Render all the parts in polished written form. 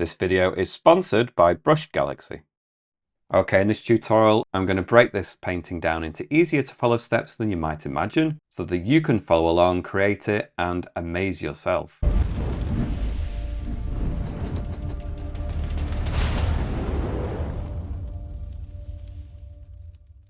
This video is sponsored by Brush Galaxy. Okay, in this tutorial, I'm going to break this painting down into easier to follow steps than you might imagine, so that you can follow along, create it, and amaze yourself.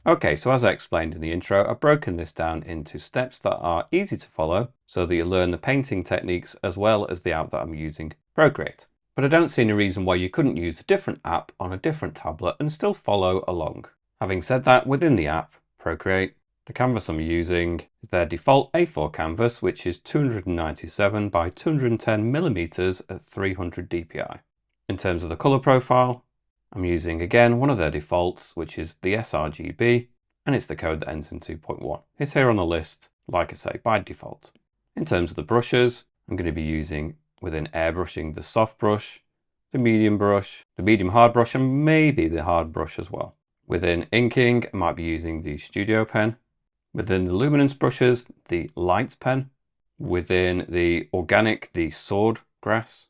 Okay, so as I explained in the intro, I've broken this down into steps that are easy to follow, so that you learn the painting techniques as well as the app that I'm using, Procreate. But I don't see any reason why you couldn't use a different app on a different tablet and still follow along. Having said that, within the app, Procreate, the canvas I'm using is their default A4 canvas, which is 297 by 210 millimeters at 300 dpi. In terms of the color profile, I'm using again one of their defaults, which is the sRGB, and it's the code that ends in 2.1. It's here on the list, like I say, by default. In terms of the brushes, I'm going to be using within airbrushing the soft brush, the medium brush, the medium hard brush, and maybe the hard brush as well. Within inking, I might be using the studio pen. Within the luminance brushes, the light pen. Within the organic, the sword grass.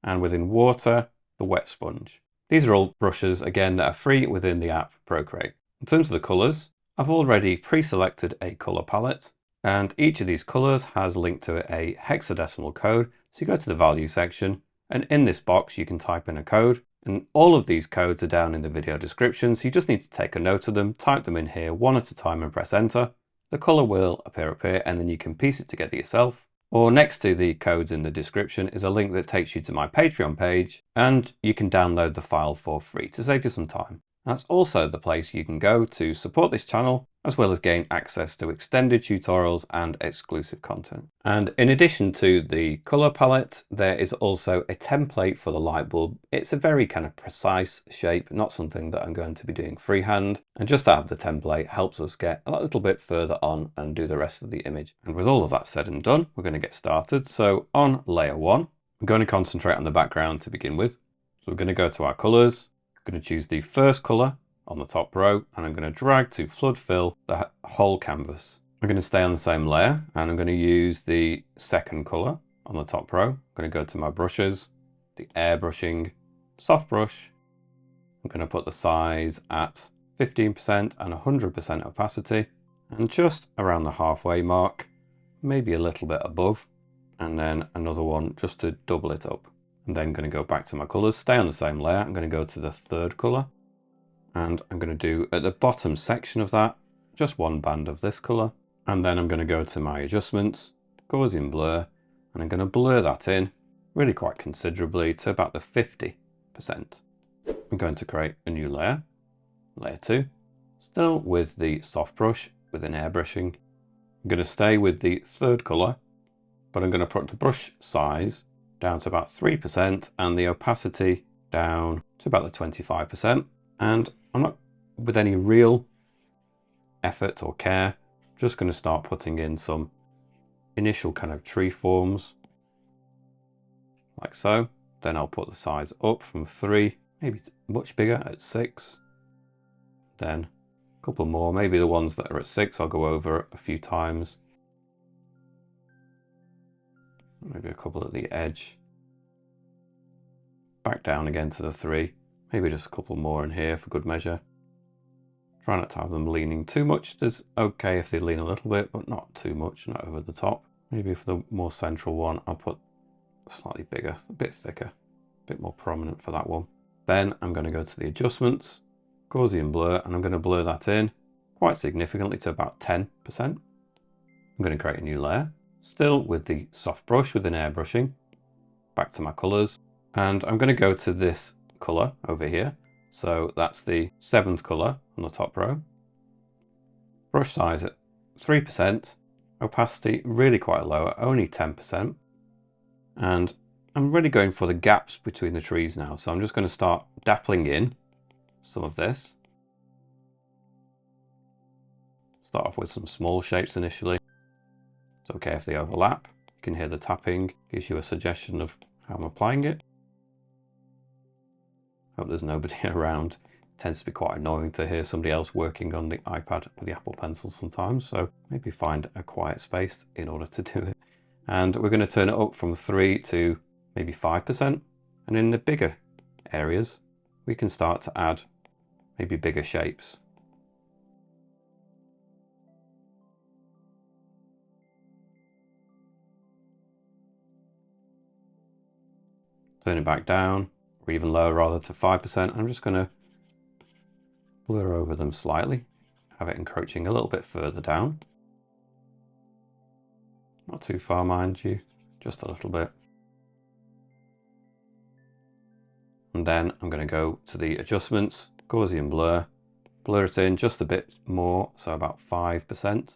And within water, the wet sponge. These are all brushes, again, that are free within the app Procreate. In terms of the colors, I've already pre-selected a color palette, and each of these colors has linked to a hexadecimal code. So you go to the value section, and in this box you can type in a code, and all of these codes are down in the video description, so you just need to take a note of them, type them in here one at a time and press enter. The color will appear up here, and then you can piece it together yourself. Or next to the codes in the description is a link that takes you to my Patreon page, and you can download the file for free to save you some time. That's also the place you can go to support this channel, as well as gain access to extended tutorials and exclusive content. And in addition to the color palette, there is also a template for the light bulb. It's a very kind of precise shape, not something that I'm going to be doing freehand. And just to have the template helps us get a little bit further on and do the rest of the image. And with all of that said and done, we're going to get started. So on layer 1, I'm going to concentrate on the background to begin with. So we're going to go to our colors. I'm going to choose the first color on the top row, and I'm going to drag to flood fill the whole canvas. I'm going to stay on the same layer, and I'm going to use the second color on the top row. I'm going to go to my brushes, the airbrushing, soft brush. I'm going to put the size at 15% and 100% opacity, and just around the halfway mark, maybe a little bit above, and then another one just to double it up. I'm then going to go back to my colors, stay on the same layer. I'm going to go to the third color, and I'm going to do at the bottom section of that just one band of this color, and then I'm going to go to my adjustments, Gaussian blur, and I'm going to blur that in really quite considerably to about the 50%. I'm going to create a new layer, layer 2, still with the soft brush within airbrushing. I'm going to stay with the third color, but I'm going to put the brush size down to about 3% and the opacity down to about the 25%. And I'm not, with any real effort or care, just going to start putting in some initial kind of tree forms, like so. Then I'll put the size up from 3, maybe much bigger at 6. Then a couple more, maybe the ones that are at 6 I'll go over a few times. Maybe a couple at the edge. Back down again to the 3. Maybe just a couple more in here for good measure. Try not to have them leaning too much. It's okay if they lean a little bit, but not too much, not over the top. Maybe for the more central one, I'll put slightly bigger, a bit thicker, a bit more prominent for that one. Then I'm going to go to the adjustments, Gaussian blur, and I'm going to blur that in quite significantly to about 10%. I'm going to create a new layer, still with the soft brush within airbrushing. Back to my colors, and I'm going to go to this color over here. So that's the 7th color on the top row. Brush size at 3%, opacity really quite low at only 10%. And I'm really going for the gaps between the trees now. So I'm just going to start dappling in some of this. Start off with some small shapes initially. It's okay if they overlap. You can hear the tapping, gives you a suggestion of how I'm applying it. Hope there's nobody around. It tends to be quite annoying to hear somebody else working on the iPad with the Apple Pencil sometimes, so maybe find a quiet space in order to do it. And we're going to turn it up from 3 to maybe 5%, And in the bigger areas, we can start to add maybe bigger shapes. Turn it back down, or even lower rather, to 5%. I'm just going to blur over them slightly, have it encroaching a little bit further down. Not too far, mind you, just a little bit. And then I'm going to go to the adjustments, Gaussian blur, blur it in just a bit more, so about 5%.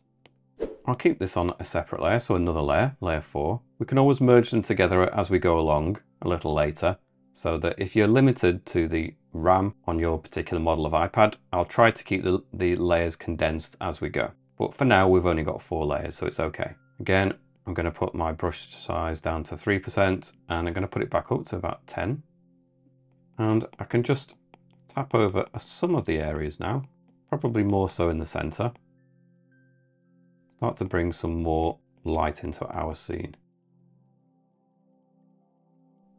I'll keep this on a separate layer, so another layer, layer 4. We can always merge them together as we go along a little later, so that if you're limited to the RAM on your particular model of iPad, I'll try to keep the layers condensed as we go. But for now, we've only got 4 layers, so it's okay. Again, I'm going to put my brush size down to 3%, and I'm going to put it back up to about 10. And I can just tap over some of the areas now, probably more so in the center. Start to bring some more light into our scene.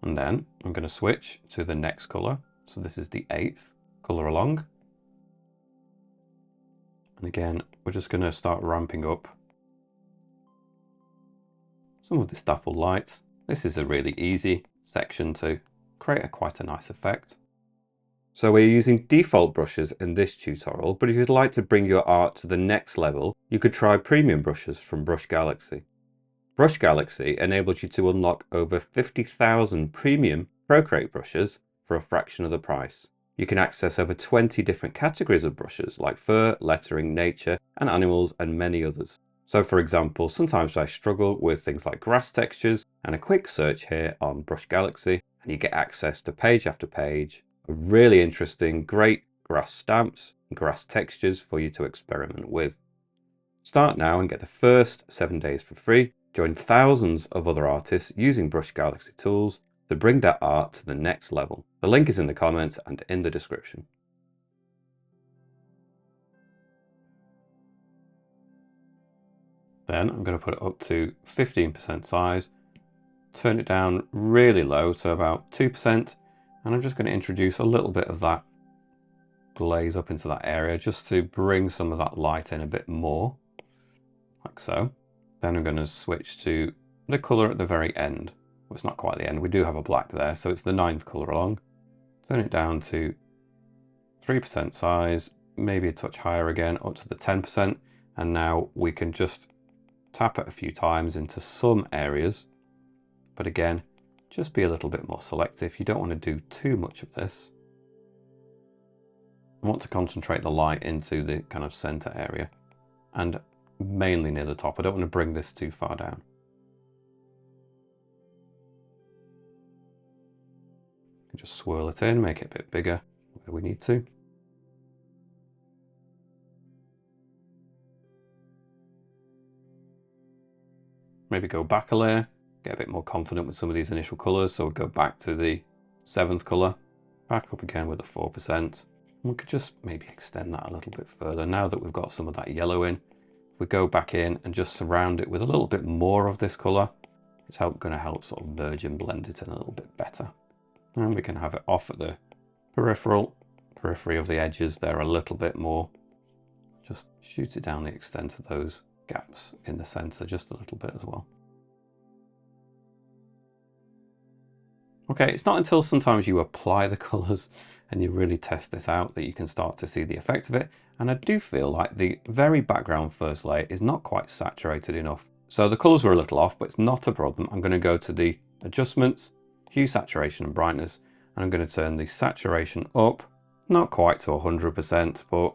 And then I'm going to switch to the next color. So this is the 8th color along. And again, we're just going to start ramping up some of this dappled light. This is a really easy section to create quite a nice effect. So we're using default brushes in this tutorial, but if you'd like to bring your art to the next level, you could try premium brushes from Brush Galaxy. Brush Galaxy enables you to unlock over 50,000 premium Procreate brushes for a fraction of the price. You can access over 20 different categories of brushes like fur, lettering, nature, and animals, and many others. So for example, sometimes I struggle with things like grass textures, and a quick search here on Brush Galaxy, and you get access to page after page of really interesting, great grass stamps and grass textures for you to experiment with. Start now and get the first 7 days for free. Join thousands of other artists using Brush Galaxy tools to bring their art to the next level. The link is in the comments and in the description. Then I'm going to put it up to 15% size, turn it down really low, so about 2%, and I'm just going to introduce a little bit of that glaze up into that area just to bring some of that light in a bit more, like so. Then I'm going to switch to the color at the very end. Well, it's not quite the end, we do have a black there, so it's the 9th color along. Turn it down to 3% size, maybe a touch higher again, up to the 10%, and now we can just tap it a few times into some areas, but again, just be a little bit more selective. You don't want to do too much of this. I want to concentrate the light into the kind of center area and mainly near the top. I don't want to bring this too far down. Just swirl it in, make it a bit bigger where we need to. Maybe go back a layer, get a bit more confident with some of these initial colors. So we'll go back to the 7th color, back up again with the 4%. And we could just maybe extend that a little bit further. Now that we've got some of that yellow in, if we go back in and just surround it with a little bit more of this color, it's going to help sort of merge and blend it in a little bit better. And we can have it off at the periphery of the edges there a little bit more. Just shoot it down the extent of those gaps in the center just a little bit as well. Okay, it's not until sometimes you apply the colors and you really test this out that you can start to see the effect of it. And I do feel like the very background first layer is not quite saturated enough. So the colors were a little off, but it's not a problem. I'm going to go to the adjustments, hue, saturation and brightness, and I'm going to turn the saturation up, not quite to 100%, but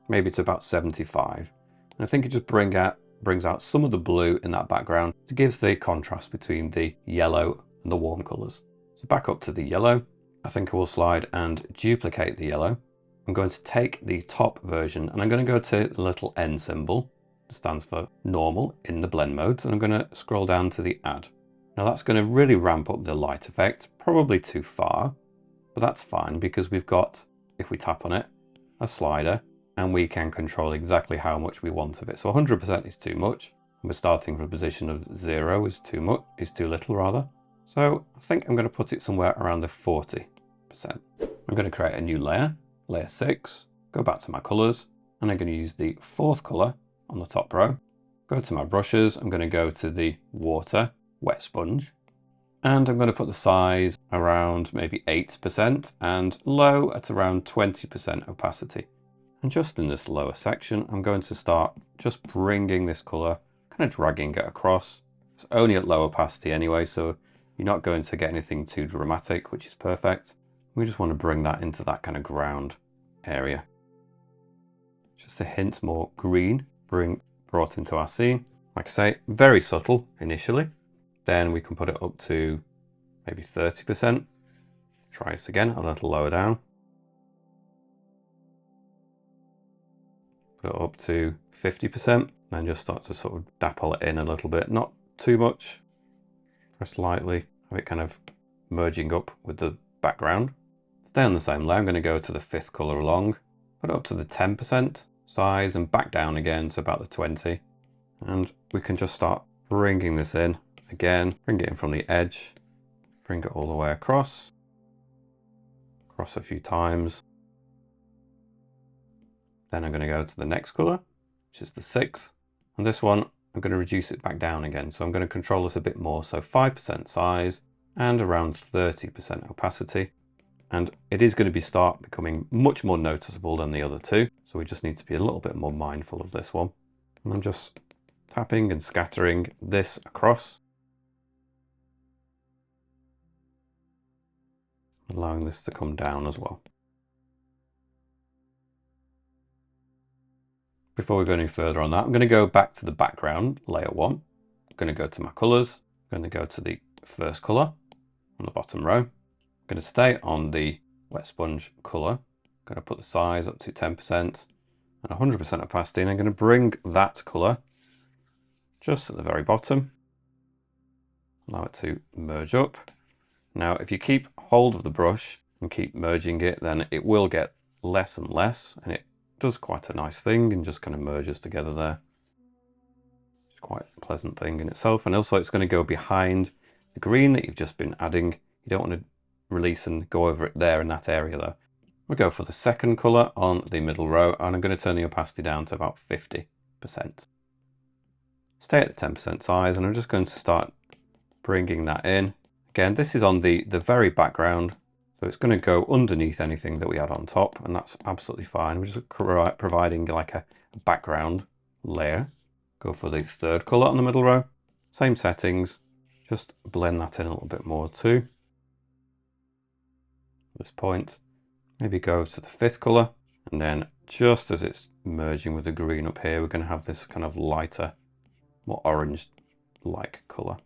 maybe to about 75. And I think it just brings out some of the blue in that background. It gives the contrast between the yellow and the warm colors. So back up to the yellow. I think I will slide and duplicate the yellow. I'm going to take the top version and I'm going to go to the little N symbol. It stands for normal in the blend modes, and I'm going to scroll down to the add. Now that's going to really ramp up the light effect, probably too far, but that's fine because we've got, if we tap on it, a slider, and we can control exactly how much we want of it. So 100% is too much. We're starting from a position of 0 is too little rather. So I think I'm going to put it somewhere around the 40%. I'm going to create a new layer, layer 6, go back to my colors, and I'm going to use the fourth color on the top row. Go to my brushes, I'm going to go to the water, wet sponge, and I'm going to put the size around maybe 8% and low at around 20% opacity. And just in this lower section, I'm going to start just bringing this color, kind of dragging it across. It's only at low opacity anyway, so you're not going to get anything too dramatic, which is perfect. We just want to bring that into that kind of ground area. Just a hint more green brought into our scene. Like I say, very subtle initially. Then we can put it up to maybe 30%. Try this again, a little lower down. Put it up to 50%, and just start to sort of dapple it in a little bit. Not too much, press lightly, have it kind of merging up with the background. Stay on the same layer, I'm going to go to the fifth color along, put it up to the 10% size and back down again to about the 20. And we can just start bringing this in again, bring it in from the edge, bring it all the way across a few times. Then I'm going to go to the next color, which is the sixth. And this one, I'm going to reduce it back down again. So I'm going to control this a bit more. So 5% size and around 30% opacity. And it is going to start becoming much more noticeable than the other two. So we just need to be a little bit more mindful of this one. And I'm just tapping and scattering this across, allowing this to come down as well. Before we go any further on that, I'm going to go back to the background, layer 1. I'm going to go to my colors. I'm going to go to the first color on the bottom row. I'm going to stay on the wet sponge color. I'm going to put the size up to 10% and 100% opacity, and I'm going to bring that color just at the very bottom. Allow it to merge up. Now, if you keep hold of the brush and keep merging it, then it will get less and less, and it does quite a nice thing and just kind of merges together there. It's quite a pleasant thing in itself. And also it's going to go behind the green that you've just been adding. You don't want to release and go over it there in that area though. We'll go for the second color on the middle row, and I'm going to turn the opacity down to about 50%. Stay at the 10% size, and I'm just going to start bringing that in. Again, this is on the very background, so it's going to go underneath anything that we add on top, and that's absolutely fine. We're just providing like a background layer. Go for the third color on the middle row. Same settings, just blend that in a little bit more too. At this point, maybe go to the fifth color, and then just as it's merging with the green up here, we're going to have this kind of lighter, more orange-like color.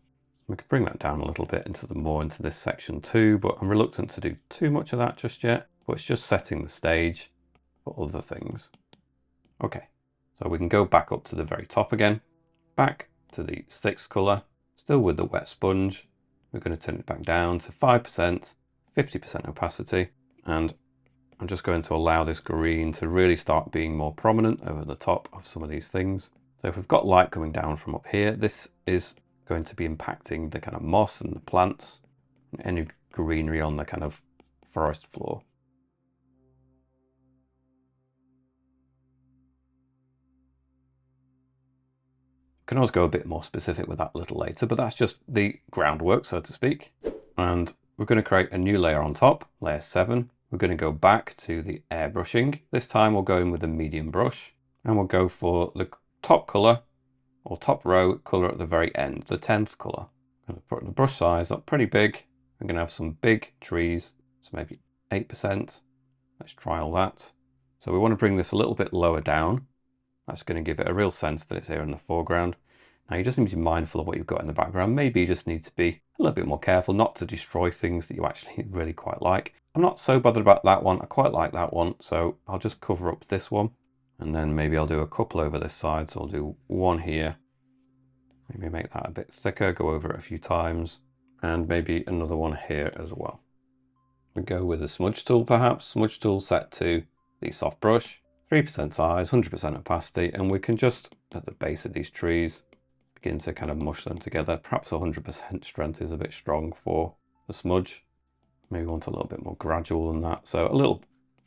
We could bring that down a little bit into this section too, but I'm reluctant to do too much of that just yet. But it's just setting the stage for other things. Okay, so we can go back up to the very top again, back to the sixth color, still with the wet sponge. We're going to turn it back down to 5%, 50% opacity, and I'm just going to allow this green to really start being more prominent over the top of some of these things. So if we've got light coming down from up here, this is going to be impacting the kind of moss and the plants and any greenery on the kind of forest floor. We can always go a bit more specific with that a little later, but that's just the groundwork, so to speak. And we're going to create a new layer on top, layer 7. We're going to go back to the airbrushing. This time we'll go in with a medium brush, and we'll go for the top color or top row color at the very end, the 10th color. I'm going to put the brush size up pretty big. I'm going to have some big trees, so maybe 8%. Let's try all that. So we want to bring this a little bit lower down. That's going to give it a real sense that it's here in the foreground. Now you just need to be mindful of what you've got in the background. Maybe you just need to be a little bit more careful not to destroy things that you actually really quite like. I'm not so bothered about that one. I quite like that one, so I'll just cover up this one. And then maybe I'll do a couple over this side. So I'll do one here. Maybe make that a bit thicker, go over it a few times. And maybe another one here as well. We go with a smudge tool perhaps. Smudge tool set to the soft brush. 3% size, 100% opacity. And we can just, at the base of these trees, begin to kind of mush them together. Perhaps 100% strength is a bit strong for the smudge. Maybe want a little bit more gradual than that. So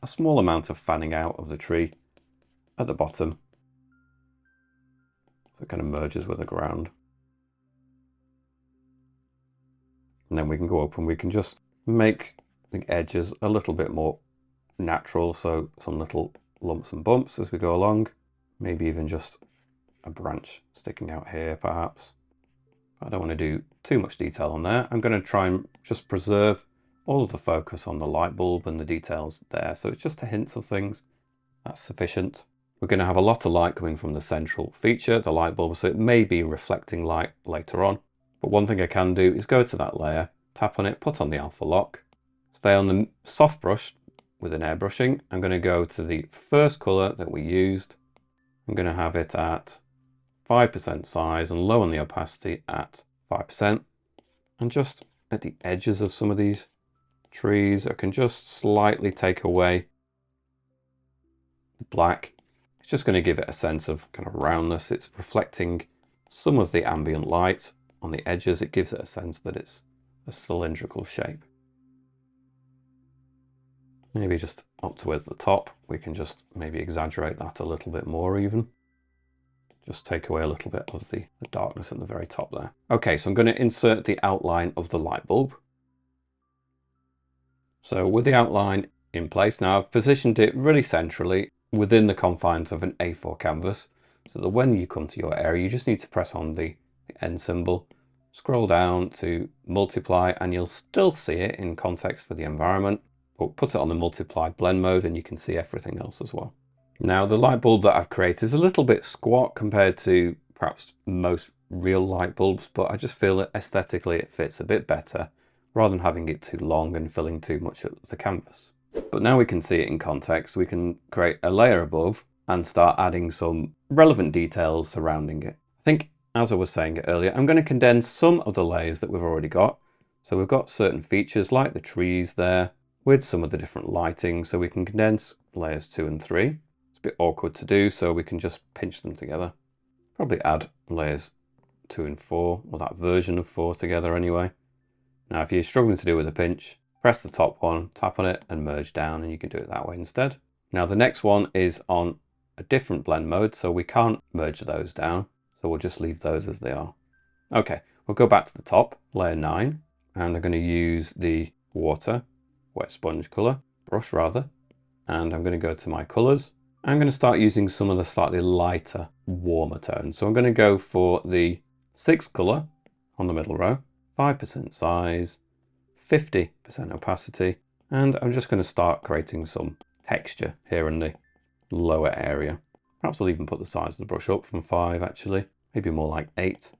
a small amount of fanning out of the tree at the bottom. So it kind of merges with the ground. And then we can go up and we can just make the edges a little bit more natural. So some little lumps and bumps as we go along. Maybe even just a branch sticking out here perhaps. I don't want to do too much detail on there. I'm going to try and just preserve all of the focus on the light bulb and the details there. So it's just a hints of things. That's sufficient. We're going to have a lot of light coming from the central feature, the light bulb, so it may be reflecting light later on. But one thing I can do is go to that layer, tap on it, put on the alpha lock, stay on the soft brush with an airbrushing. I'm going to go to the first color that we used. I'm going to have it at 5% size and low on the opacity at 5%. And just at the edges of some of these trees, I can just slightly take away the black. It's just going to give it a sense of kind of roundness. It's reflecting some of the ambient light on the edges. It gives it a sense that it's a cylindrical shape. Maybe just up towards the top, we can just maybe exaggerate that a little bit more even. Just take away a little bit of the darkness at the very top there. Okay, so I'm going to insert the outline of the light bulb. So with the outline in place now, I've positioned it really centrally within the confines of an A4 canvas, so that when you come to your area, you just need to press on the end symbol, scroll down to multiply, and you'll still see it in context for the environment, but put it on the multiply blend mode and you can see everything else as well. Now the light bulb that I've created is a little bit squat compared to perhaps most real light bulbs, but I just feel that aesthetically it fits a bit better rather than having it too long and filling too much of the canvas. But now we can see it in context. We can create a layer above and start adding some relevant details surrounding it. I think, as I was saying earlier, I'm going to condense some of the layers that we've already got. So we've got certain features like the trees there with some of the different lighting. So we can condense layers 2 and 3. It's a bit awkward to do, so we can just pinch them together. Probably add layers 2 and 4, or that version of 4 together anyway. Now, if you're struggling to do with a pinch, press the top one, tap on it and merge down, and you can do it that way instead. Now the next one is on a different blend mode, so we can't merge those down. So we'll just leave those as they are. Okay, we'll go back to the top, layer 9, and I'm going to use the wet sponge color, brush rather, and I'm going to go to my colors. I'm going to start using some of the slightly lighter, warmer tones. So I'm going to go for the 6th color on the middle row, 5% size, 50% opacity, and I'm just going to start creating some texture here in the lower area. Perhaps I'll even put the size of the brush up from 5 actually, maybe more like 8.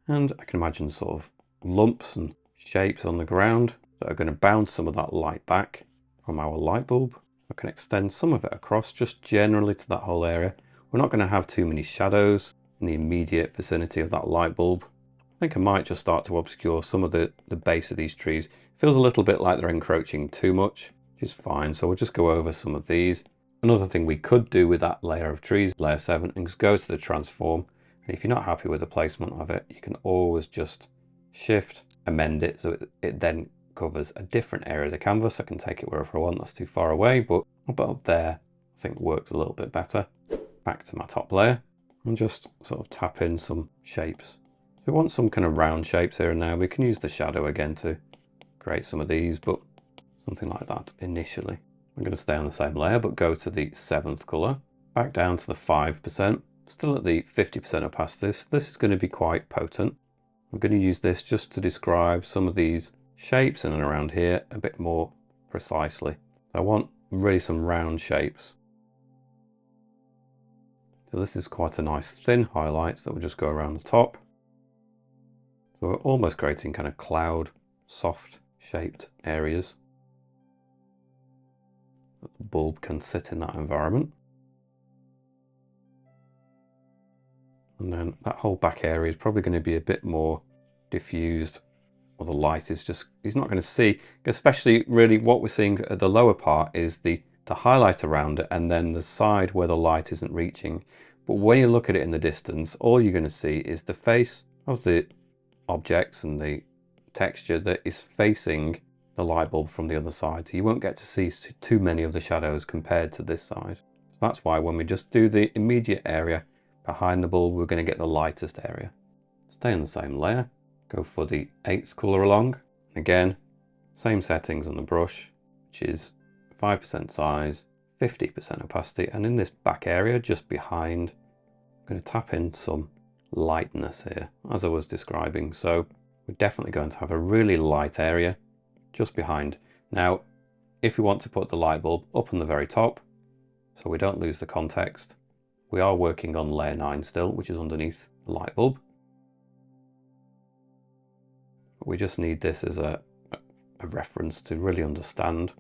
And I can imagine sort of lumps and shapes on the ground that are going to bounce some of that light back from our light bulb. I can extend some of it across just generally to that whole area. We're not going to have too many shadows in the immediate vicinity of that light bulb. I think I might just start to obscure some of the base of these trees. It feels a little bit like they're encroaching too much, which is fine. So we'll just go over some of these. Another thing we could do with that layer of trees, layer 7, is go to the transform. And if you're not happy with the placement of it, you can always just shift, amend it so it then covers a different area of the canvas. I can take it wherever I want. That's too far away, but up there I think works a little bit better. Back to my top layer and just sort of tap in some shapes. If we want some kind of round shapes here and now, we can use the shadow again to create some of these, but something like that initially. I'm going to stay on the same layer, but go to the 7th color, back down to the 5%, still at the 50% opacity. This is going to be quite potent. I'm going to use this just to describe some of these shapes in and around here a bit more precisely. I want really some round shapes. So this is quite a nice thin highlights that will just go around the top. So we're almost creating kind of cloud, soft shaped areas. The bulb can sit in that environment. And then that whole back area is probably going to be a bit more diffused, or the light is just, he's not going to see, especially really what we're seeing at the lower part is the highlight around it, and then the side where the light isn't reaching, But when you look at it in the distance, all you're going to see is the face of the objects and the texture that is facing the light bulb from the other side. So you won't get to see too many of the shadows compared to this side. So that's why when we just do the immediate area behind the bulb, we're going to get the lightest area. Stay on the same layer, go for the 8th colour along. Again, same settings on the brush, which is 5% size, 50% opacity, and in this back area just behind, I'm going to tap in some lightness here, as I was describing. So we're definitely going to have a really light area just behind. Now, if we want to put the light bulb up on the very top, so we don't lose the context, we are working on layer 9 still, which is underneath the light bulb. But we just need this as a reference to really understand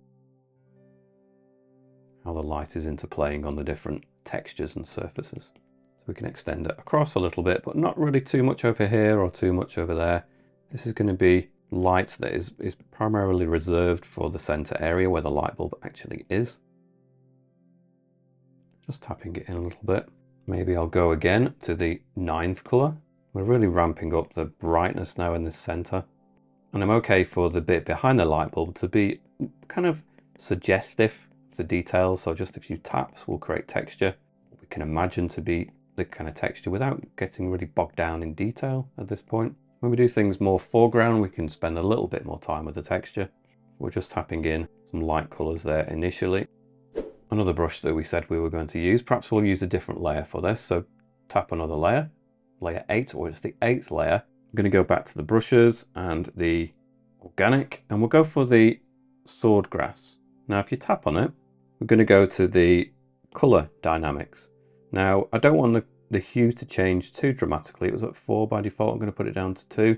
how the light is interplaying on the different textures and surfaces. So we can extend it across a little bit, but not really too much over here or too much over there. This is going to be light that is primarily reserved for the center area where the light bulb actually is. Just tapping it in a little bit. Maybe I'll go again to the 9th color. We're really ramping up the brightness now in the center. And I'm okay for the bit behind the light bulb to be kind of suggestive of the details. So just a few taps will create texture. We can imagine to be the kind of texture without getting really bogged down in detail at this point. When we do things more foreground, we can spend a little bit more time with the texture. We're just tapping in some light colors there initially. Another brush that we said we were going to use, perhaps we'll use a different layer for this. So tap another layer, layer 8, or it's the 8th layer. I'm going to go back to the brushes and the organic, and we'll go for the sword grass. Now, if you tap on it, we're going to go to the color dynamics. Now, I don't want the hue to change too dramatically. It was at 4 by default. I'm going to put it down to 2,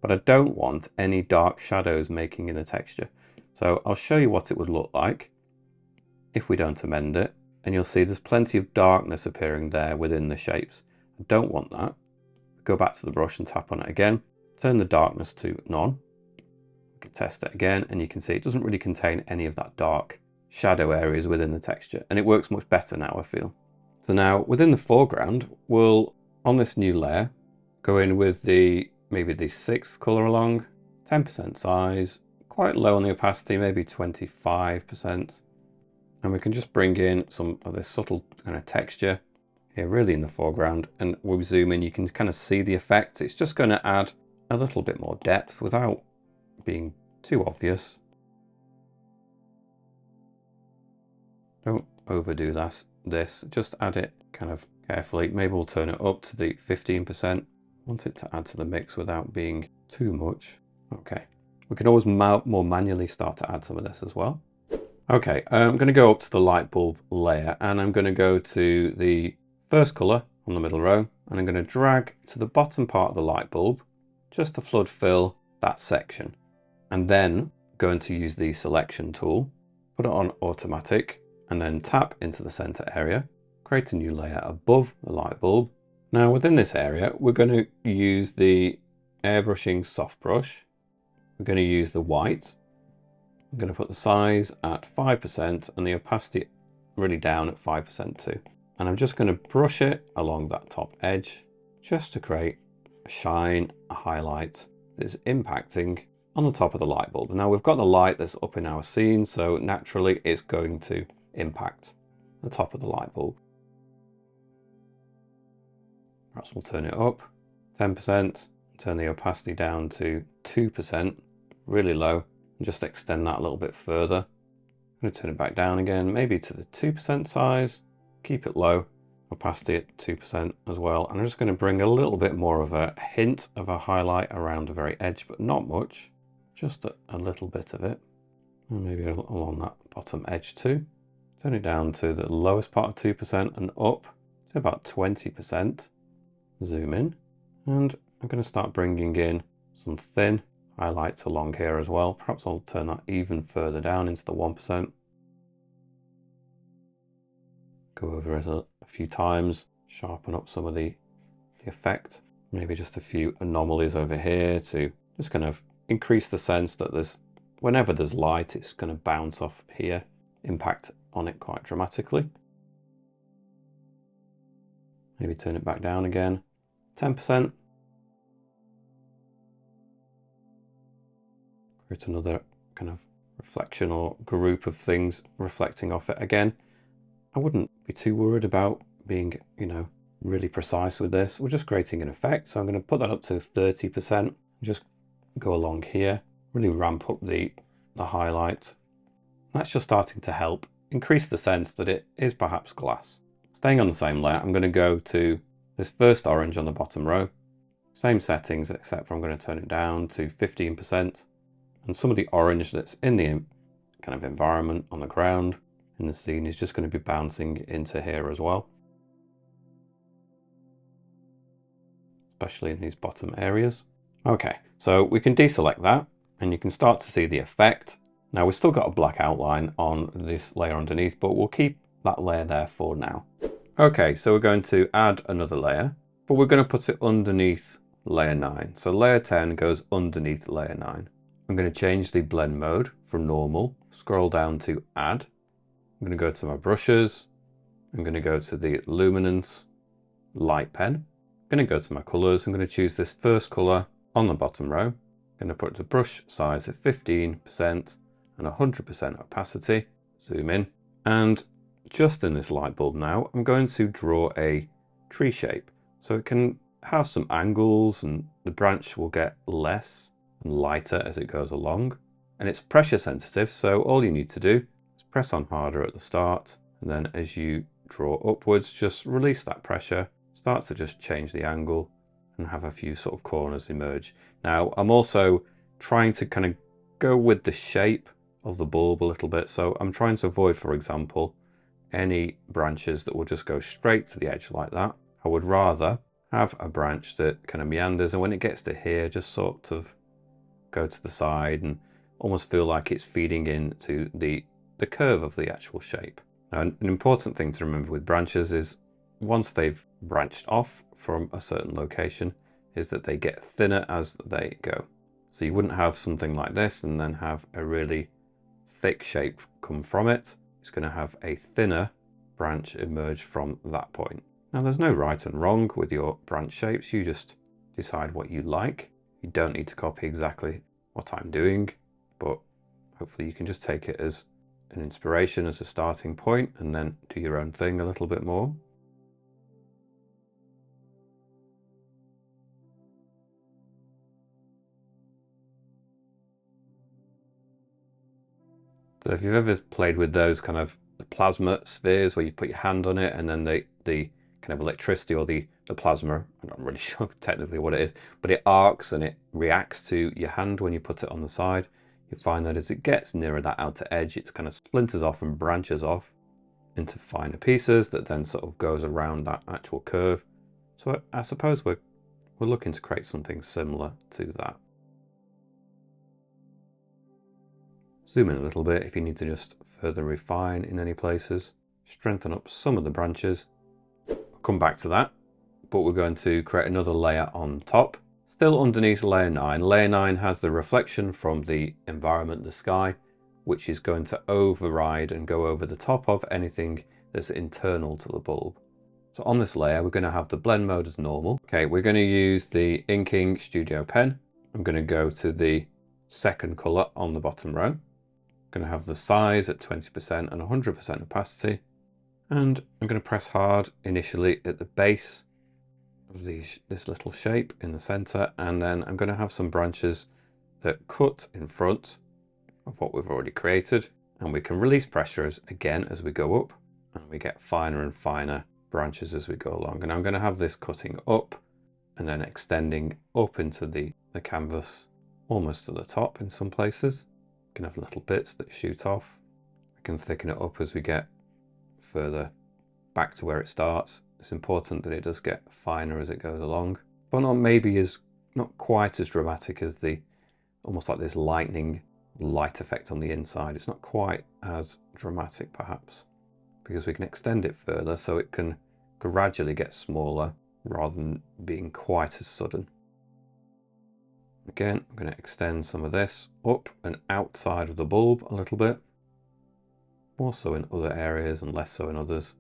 but I don't want any dark shadows making in the texture. So I'll show you what it would look like if we don't amend it, and you'll see there's plenty of darkness appearing there within the shapes. I don't want that. Go back to the brush and tap on it again. Turn the darkness to none. We can test it again, and you can see it doesn't really contain any of that dark shadow areas within the texture, and it works much better now, I feel. So now within the foreground, we'll, on this new layer, go in with maybe the 6th color along, 10% size, quite low on the opacity, maybe 25%. And we can just bring in some of this subtle kind of texture here, really in the foreground. And when we zoom in, you can kind of see the effect. It's just going to add a little bit more depth without being too obvious. Don't overdo this, just add it kind of carefully. Maybe we'll turn it up to the 15%. Want it to add to the mix without being too much. Okay, we can always more manually start to add some of this as well. Okay, I'm going to go up to the light bulb layer, and I'm going to go to the first color on the middle row, and I'm going to drag to the bottom part of the light bulb just to flood fill that section. And then going to use the selection tool, put it on automatic, and then tap into the center area, create a new layer above the light bulb. Now within this area, we're going to use the airbrushing soft brush. We're going to use the white. I'm going to put the size at 5% and the opacity really down at 5% too. And I'm just going to brush it along that top edge just to create a shine, a highlight that is impacting on the top of the light bulb. Now we've got the light that's up in our scene, so naturally it's going to impact the top of the light bulb. Perhaps we'll turn it up 10%, turn the opacity down to 2%, really low, and just extend that a little bit further. I'm going to turn it back down again, maybe to the 2% size, keep it low, opacity at 2% as well. And I'm just going to bring a little bit more of a hint of a highlight around the very edge, but not much, just a little bit of it. And maybe along that bottom edge too. Turn it down to the lowest part of 2% and up to about 20%. Zoom in, and I'm going to start bringing in some thin highlights along here as well. Perhaps I'll turn that even further down into the 1%. Go over it a few times, sharpen up some of the effect. Maybe just a few anomalies over here to just kind of increase the sense that whenever there's light, it's going to bounce off here, impact on it quite dramatically. Maybe turn it back down again. 10%. Create another kind of reflection or group of things reflecting off it again. I wouldn't be too worried about being, really precise with this. We're just creating an effect. So I'm going to put that up to 30%. Just go along here, really ramp up the highlight. That's just starting to help increase the sense that it is perhaps glass. Staying on the same layer, I'm going to go to this first orange on the bottom row. Same settings, except for I'm going to turn it down to 15%. And some of the orange that's in the kind of environment on the ground in the scene is just going to be bouncing into here as well. Especially in these bottom areas. Okay, so we can deselect that and you can start to see the effect. Now we've still got a black outline on this layer underneath, but we'll keep that layer there for now. Okay, so we're going to add another layer, but we're going to put it underneath layer 9. So layer 10 goes underneath layer 9. I'm going to change the blend mode from normal, scroll down to add. I'm going to go to my brushes. I'm going to go to the luminance light pen. I'm going to go to my colors. I'm going to choose this first color on the bottom row. I'm going to put the brush size at 15% and 100% opacity. Zoom in. And just in this light bulb now, I'm going to draw a tree shape. So it can have some angles and the branch will get less and lighter as it goes along. And it's pressure sensitive, so all you need to do is press on harder at the start. And then as you draw upwards, just release that pressure, start to just change the angle and have a few sort of corners emerge. Now, I'm also trying to kind of go with the shape of the bulb a little bit. So I'm trying to avoid, for example, any branches that will just go straight to the edge like that. I would rather have a branch that kind of meanders, and when it gets to here, just sort of go to the side and almost feel like it's feeding into the curve of the actual shape. Now, an important thing to remember with branches is once they've branched off from a certain location is that they get thinner as they go. So you wouldn't have something like this and then have a really thick shape come from it. It's going to have a thinner branch emerge from that point. Now there's no right and wrong with your branch shapes. You just decide what you like. You don't need to copy exactly what I'm doing, but hopefully you can just take it as an inspiration, as a starting point, and then do your own thing a little bit more. So if you've ever played with those kind of plasma spheres where you put your hand on it and then the kind of electricity or the plasma, I'm not really sure technically what it is, but it arcs and it reacts to your hand when you put it on the side. You find that as it gets nearer that outer edge, it kind of splinters off and branches off into finer pieces that then sort of goes around that actual curve. So I suppose we're looking to create something similar to that. Zoom in a little bit if you need to just further refine in any places. Strengthen up some of the branches. I'll come back to that, but we're going to create another layer on top. Still underneath layer 9. Layer 9 has the reflection from the environment, the sky, which is going to override and go over the top of anything that's internal to the bulb. So on this layer, we're going to have the blend mode as normal. Okay, we're going to use the Inking Studio pen. I'm going to go to the second color on the bottom row. I'm going to have the size at 20% and 100% opacity. And I'm going to press hard initially at the base of this little shape in the center. And then I'm going to have some branches that cut in front of what we've already created. And we can release pressures again as we go up. And we get finer and finer branches as we go along. And I'm going to have this cutting up and then extending up into the canvas almost to the top in some places. You can have little bits that shoot off. We can thicken it up as we get further back to where it starts. It's important that it does get finer as it goes along, but not quite as dramatic as the almost like this lightning light effect on the inside. It's not quite as dramatic perhaps, because we can extend it further so it can gradually get smaller rather than being quite as sudden. Again, I'm going to extend some of this up and outside of the bulb a little bit, more so in other areas and less so in others.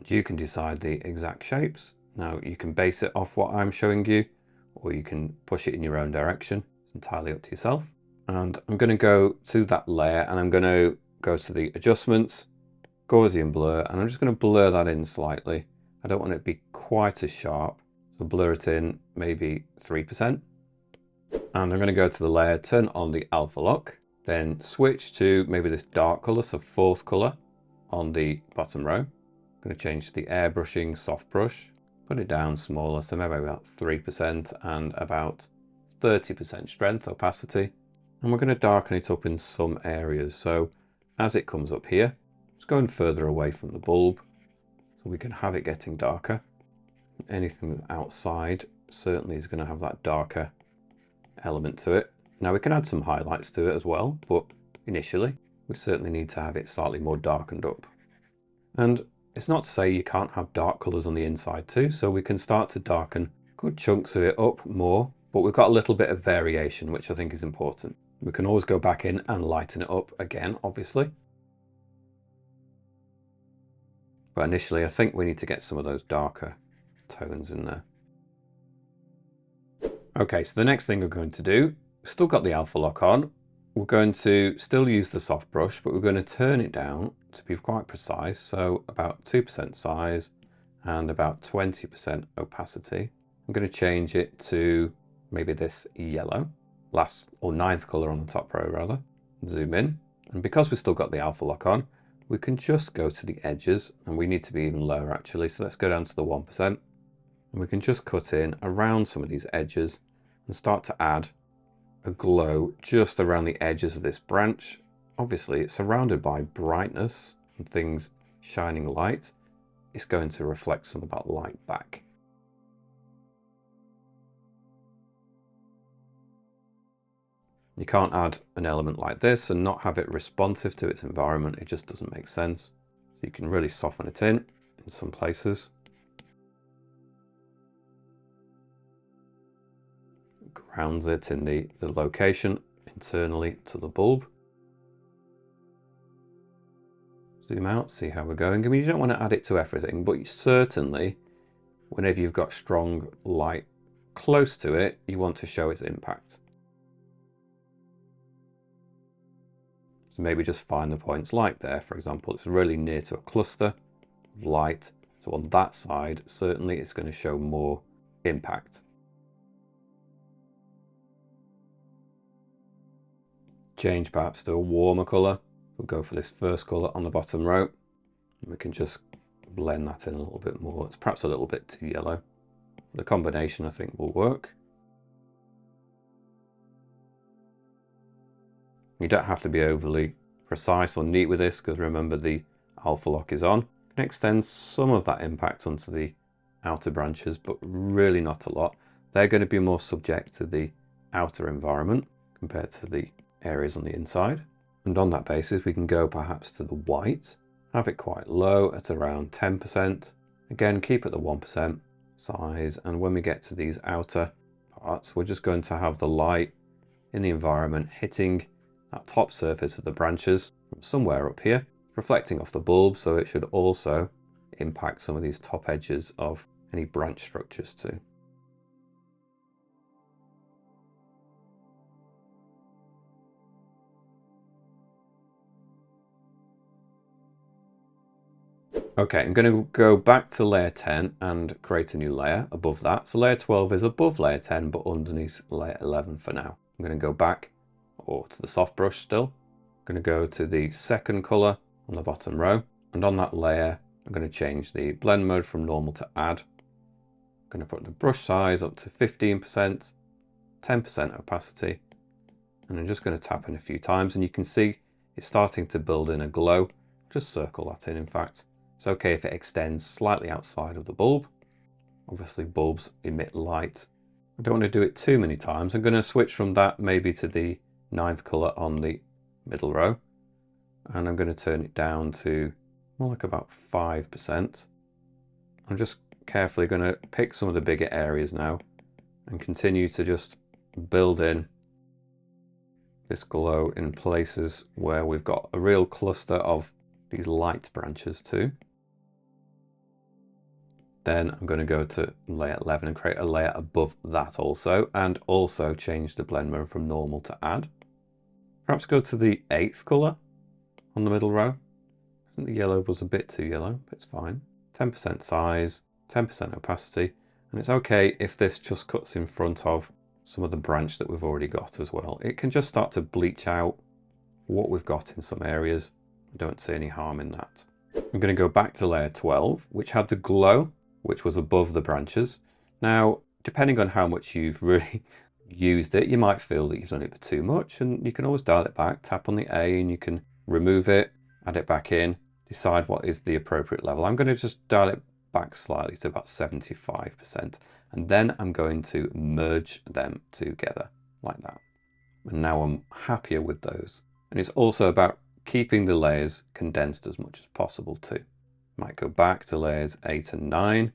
And you can decide the exact shapes. Now you can base it off what I'm showing you, or you can push it in your own direction. It's entirely up to yourself. And I'm going to go to that layer and I'm going to go to the adjustments, Gaussian blur, and I'm just going to blur that in slightly. I don't want it to be quite as sharp, so blur it in maybe 3%. And I'm going to go to the layer, turn on the alpha lock, then switch to maybe this dark color, so fourth color on the bottom row. I'm going to change to the airbrushing soft brush, put it down smaller, so maybe about 3% and about 30% strength opacity. And we're going to darken it up in some areas. So as it comes up here, it's going further away from the bulb, so we can have it getting darker. Anything outside certainly is going to have that darker element to it. Now we can add some highlights to it as well, but initially we certainly need to have it slightly more darkened up. And it's not to say you can't have dark colors on the inside too, so we can start to darken good chunks of it up more, but we've got a little bit of variation, which I think is important. We can always go back in and lighten it up again, obviously. But initially, I think we need to get some of those darker tones in there. Okay, so the next thing we're going to do, we've still got the alpha lock on. We're going to still use the soft brush, but we're going to turn it down to be quite precise. So about 2% size and about 20% opacity. I'm going to change it to maybe this yellow, last or ninth color on the top row rather. Zoom in. And because we've still got the alpha lock on, we can just go to the edges, and we need to be even lower actually. So let's go down to the 1%. And we can just cut in around some of these edges and start to add a glow just around the edges of this branch. Obviously it's surrounded by brightness and things shining light. It's going to reflect some of that light back. You can't add an element like this and not have it responsive to its environment. It just doesn't make sense. So you can really soften it in some places. Grounds it in the location internally to the bulb. Zoom out, see how we're going. I mean, you don't want to add it to everything, but you certainly, whenever you've got strong light close to it, you want to show its impact. So maybe just find the points like there, for example. It's really near to a cluster of light. So on that side, certainly it's going to show more impact. Change perhaps to a warmer color. We'll go for this first color on the bottom row. And we can just blend that in a little bit more. It's perhaps a little bit too yellow. The combination I think will work. You don't have to be overly precise or neat with this, because remember the alpha lock is on. You can extend some of that impact onto the outer branches, but really not a lot. They're going to be more subject to the outer environment compared to the areas on the inside. And on that basis, we can go perhaps to the white, have it quite low at around 10%. Again, keep at the 1% size. And when we get to these outer parts, we're just going to have the light in the environment hitting that top surface of the branches from somewhere up here, reflecting off the bulb, so it should also impact some of these top edges of any branch structures too. Okay, I'm going to go back to layer 10 and create a new layer above that. So layer 12 is above layer 10, but underneath layer 11 for now. I'm going to go back to the soft brush still. I'm going to go to the second color on the bottom row. And on that layer, I'm going to change the blend mode from normal to add. I'm going to put the brush size up to 15%, 10% opacity. And I'm just going to tap in a few times, and you can see it's starting to build in a glow. Just circle that in fact. It's okay if it extends slightly outside of the bulb. Obviously bulbs emit light. I don't want to do it too many times. I'm going to switch from that maybe to the 9th color on the middle row. And I'm going to turn it down to more like about 5%. I'm just carefully going to pick some of the bigger areas now and continue to just build in this glow in places where we've got a real cluster of these light branches too. Then I'm going to go to layer 11 and create a layer above that also, and also change the blend mode from normal to add. Perhaps go to the 8th color on the middle row. I think the yellow was a bit too yellow, but it's fine. 10% size, 10% opacity, and it's okay if this just cuts in front of some of the branch that we've already got as well. It can just start to bleach out what we've got in some areas. I don't see any harm in that. I'm going to go back to layer 12, which had the glow, which was above the branches. Now, depending on how much you've really used it, you might feel that you've done it a bit too much, and you can always dial it back. Tap on the A and you can remove it, add it back in, decide what is the appropriate level. I'm going to just dial it back slightly to about 75%, and then I'm going to merge them together like that. And now I'm happier with those. And it's also about keeping the layers condensed as much as possible too. Might go back to layers 8 and 9.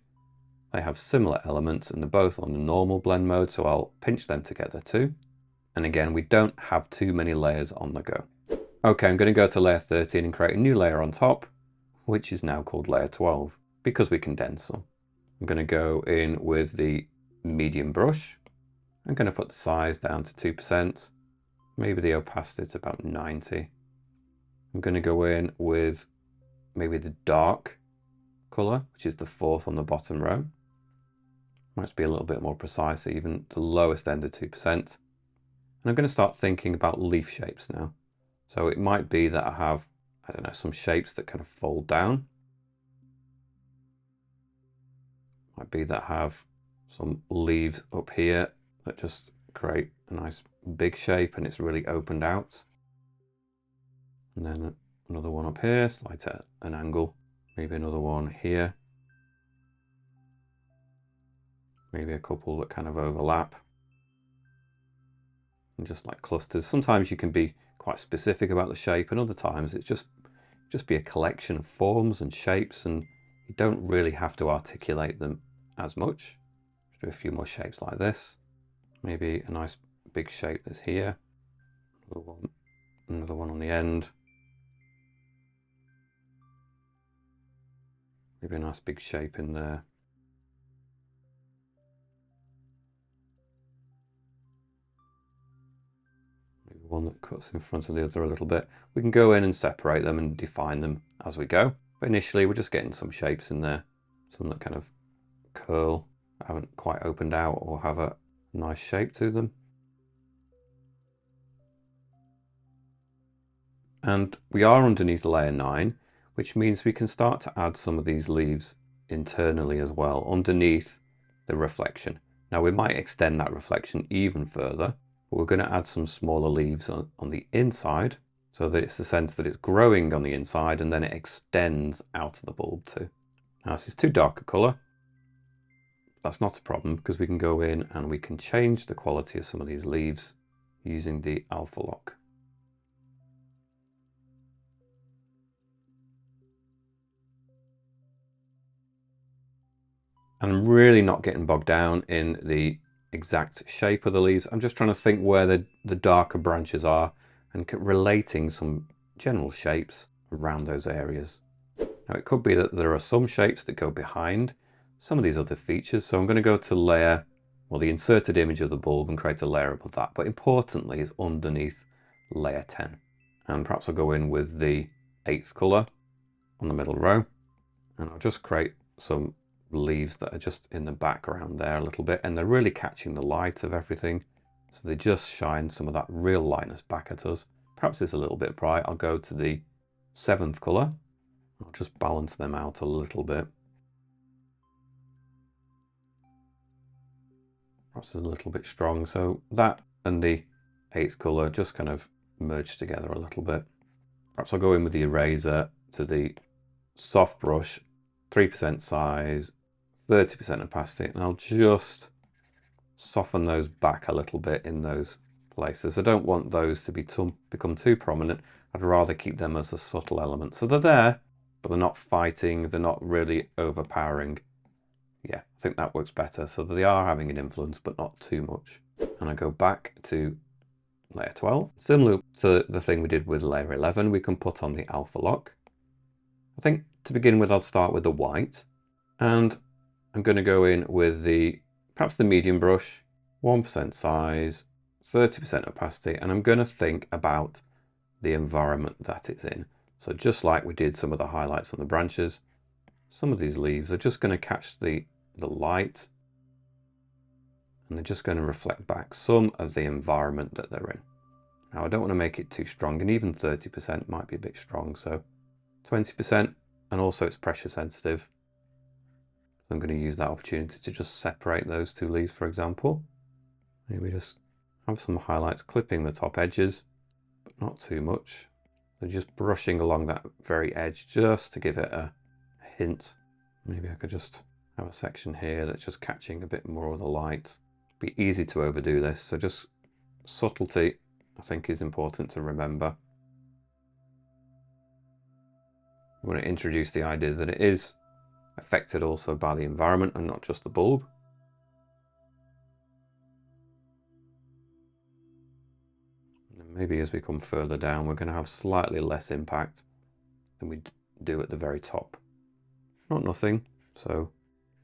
They have similar elements and they're both on the normal blend mode, so I'll pinch them together too. And again, we don't have too many layers on the go. Okay, I'm going to go to layer 13 and create a new layer on top, which is now called layer 12, because we condense them. I'm going to go in with the medium brush. I'm going to put the size down to 2%, maybe the opacity to about 90. I'm going to go in with maybe the dark color, which is the 4th on the bottom row. Might be a little bit more precise, even the lowest end of 2%. And I'm going to start thinking about leaf shapes now. So it might be that I have, I don't know, some shapes that kind of fold down. Might be that I have some leaves up here that just create a nice big shape and it's really opened out. And then another one up here, slight at an angle. Maybe another one here. Maybe a couple that kind of overlap. And just like clusters. Sometimes you can be quite specific about the shape, and other times it's just be a collection of forms and shapes, and you don't really have to articulate them as much. Just do a few more shapes like this. Maybe a nice big shape that's here. Another one on the end. Maybe a nice big shape in there. Maybe one that cuts in front of the other a little bit. We can go in and separate them and define them as we go. But initially we're just getting some shapes in there. Some that kind of curl, haven't quite opened out or have a nice shape to them. And we are underneath layer 9, which means we can start to add some of these leaves internally as well, underneath the reflection. Now we might extend that reflection even further, but we're going to add some smaller leaves on the inside, so that it's the sense that it's growing on the inside and then it extends out of the bulb too. Now this is too dark a colour. That's not a problem because we can go in and we can change the quality of some of these leaves using the alpha lock. And I'm really not getting bogged down in the exact shape of the leaves. I'm just trying to think where the darker branches are and relating some general shapes around those areas. Now it could be that there are some shapes that go behind some of these other features. So I'm going to go to layer, well, the inserted image of the bulb and create a layer above that. But importantly is underneath layer 10. And perhaps I'll go in with the 8th color on the middle row. And I'll just create some leaves that are just in the background there a little bit, and they're really catching the light of everything, so they just shine some of that real lightness back at us. Perhaps it's a little bit bright. I'll go to the 7th color. I'll just balance them out a little bit. Perhaps it's a little bit strong, so that and the 8th color just kind of merge together a little bit. Perhaps I'll go in with the eraser to the soft brush, 3% size, 30% opacity, and I'll just soften those back a little bit in those places. I don't want those to become too prominent. I'd rather keep them as a subtle element. So they're there, but they're not fighting, they're not really overpowering. Yeah, I think that works better. So they are having an influence, but not too much. And I go back to layer 12. Similar to the thing we did with layer 11, we can put on the alpha lock. I think to begin with, I'll start with the white. And I'm going to go in with perhaps the medium brush, 1% size, 30% opacity, and I'm going to think about the environment that it's in. So just like we did some of the highlights on the branches, some of these leaves are just going to catch the light, and they're just going to reflect back some of the environment that they're in. Now I don't want to make it too strong, and even 30% might be a bit strong, so 20%, and also it's pressure sensitive. So I'm going to use that opportunity to just separate those two leaves, for example. Maybe just have some highlights clipping the top edges, but not too much. So just brushing along that very edge just to give it a hint. Maybe I could just have a section here that's just catching a bit more of the light. Be easy to overdo this, so just subtlety I think is important to remember. We want to introduce the idea that it is affected also by the environment and not just the bulb. And maybe as we come further down, we're going to have slightly less impact than we do at the very top. Not nothing, so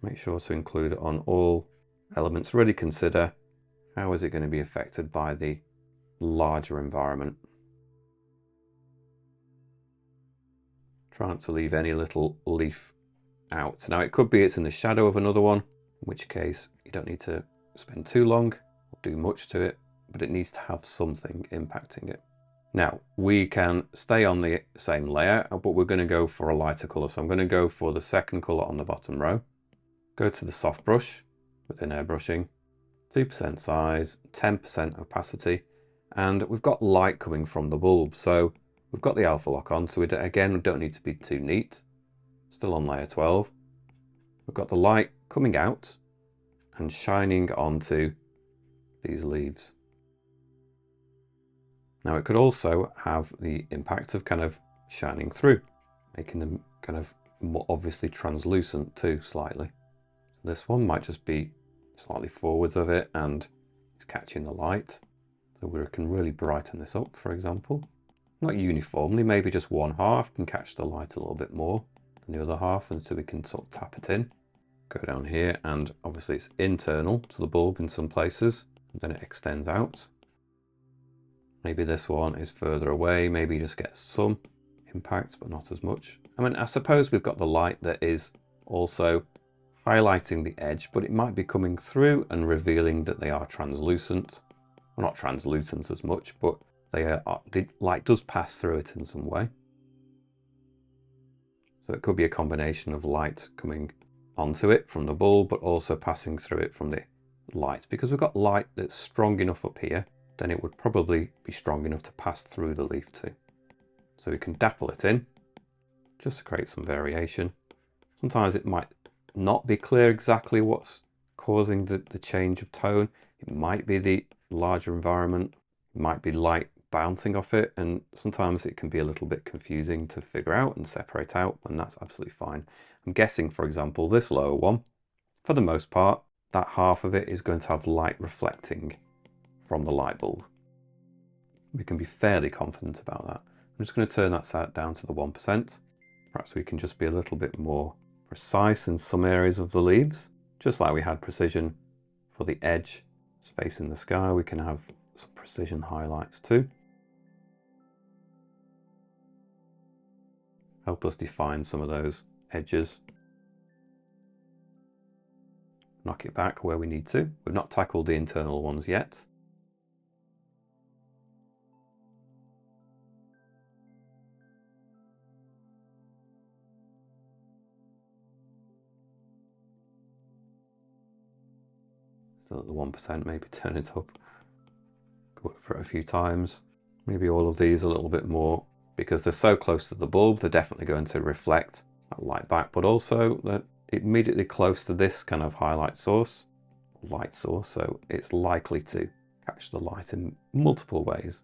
make sure to include it on all elements. Really consider how is it going to be affected by the larger environment. Try not to leave any little leaf out. Now it could be it's in the shadow of another one, in which case you don't need to spend too long or do much to it, but it needs to have something impacting it. Now we can stay on the same layer, but we're going to go for a lighter color. So I'm going to go for the second color on the bottom row. Go to the soft brush within airbrushing, 2% size, 10% opacity, and we've got light coming from the bulb. So we've got the alpha lock on, so we don't need to be too neat. Still on layer 12. We've got the light coming out and shining onto these leaves. Now it could also have the impact of kind of shining through, making them kind of more obviously translucent too, slightly. This one might just be slightly forwards of it and it's catching the light. So we can really brighten this up, for example. Not uniformly, maybe just one half can catch the light a little bit more than the other half, and so we can sort of tap it in. Go down here, and obviously it's internal to the bulb in some places, and then it extends out. Maybe this one is further away, maybe you just get some impact, but not as much. I mean, I suppose we've got the light that is also highlighting the edge, but it might be coming through and revealing that they are translucent. Well, not translucent as much, but the light does pass through it in some way. So it could be a combination of light coming onto it from the bulb, but also passing through it from the light. Because we've got light that's strong enough up here, then it would probably be strong enough to pass through the leaf too. So we can dapple it in, just to create some variation. Sometimes it might not be clear exactly what's causing the change of tone. It might be the larger environment, it might be light bouncing off it, and sometimes it can be a little bit confusing to figure out and separate out, and that's absolutely fine. I'm guessing, for example, this lower one, for the most part, that half of it is going to have light reflecting from the light bulb. We can be fairly confident about that. I'm just going to turn that down to the 1%. Perhaps we can just be a little bit more precise in some areas of the leaves. Just like we had precision for the edge that's facing the sky, we can have some precision highlights too. Help us define some of those edges. Knock it back where we need to. We've not tackled the internal ones yet. Still at the 1%, maybe turn it up. Go over it a few times. Maybe all of these a little bit more, because they're so close to the bulb, they're definitely going to reflect that light back, but also they're immediately close to this kind of highlight source, light source, so it's likely to catch the light in multiple ways.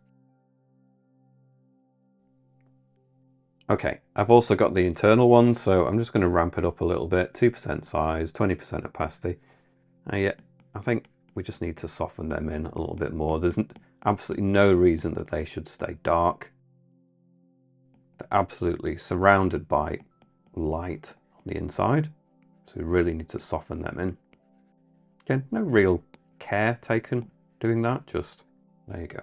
Okay, I've also got the internal ones, so I'm just going to ramp it up a little bit, 2% size, 20% opacity. And yet, I think we just need to soften them in a little bit more. There's absolutely no reason that they should stay dark. They're absolutely surrounded by light on the inside. So we really need to soften them in. Again, no real care taken doing that, just there you go.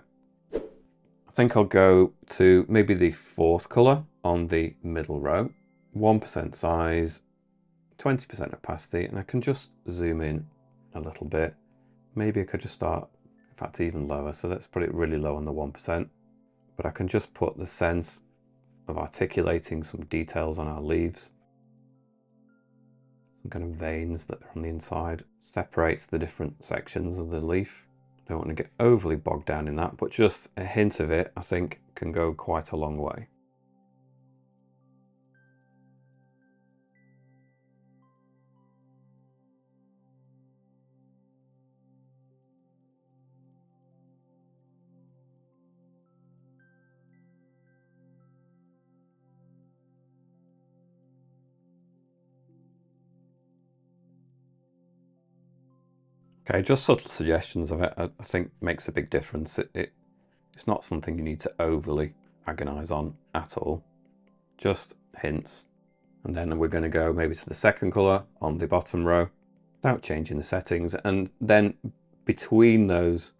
I think I'll go to maybe the fourth colour on the middle row. 1% size, 20% opacity, and I can just zoom in a little bit. Maybe I could just start, in fact, even lower. So let's put it really low on the 1%. But I can just put the sense of articulating some details on our leaves. Some kind of veins that are on the inside. Separates the different sections of the leaf. Don't want to get overly bogged down in that, but just a hint of it, I think, can go quite a long way. Okay, just subtle suggestions of it, I think makes a big difference. It's not something you need to overly agonise on at all. Just hints. And then we're going to go maybe to the second colour on the bottom row without changing the settings. And then between those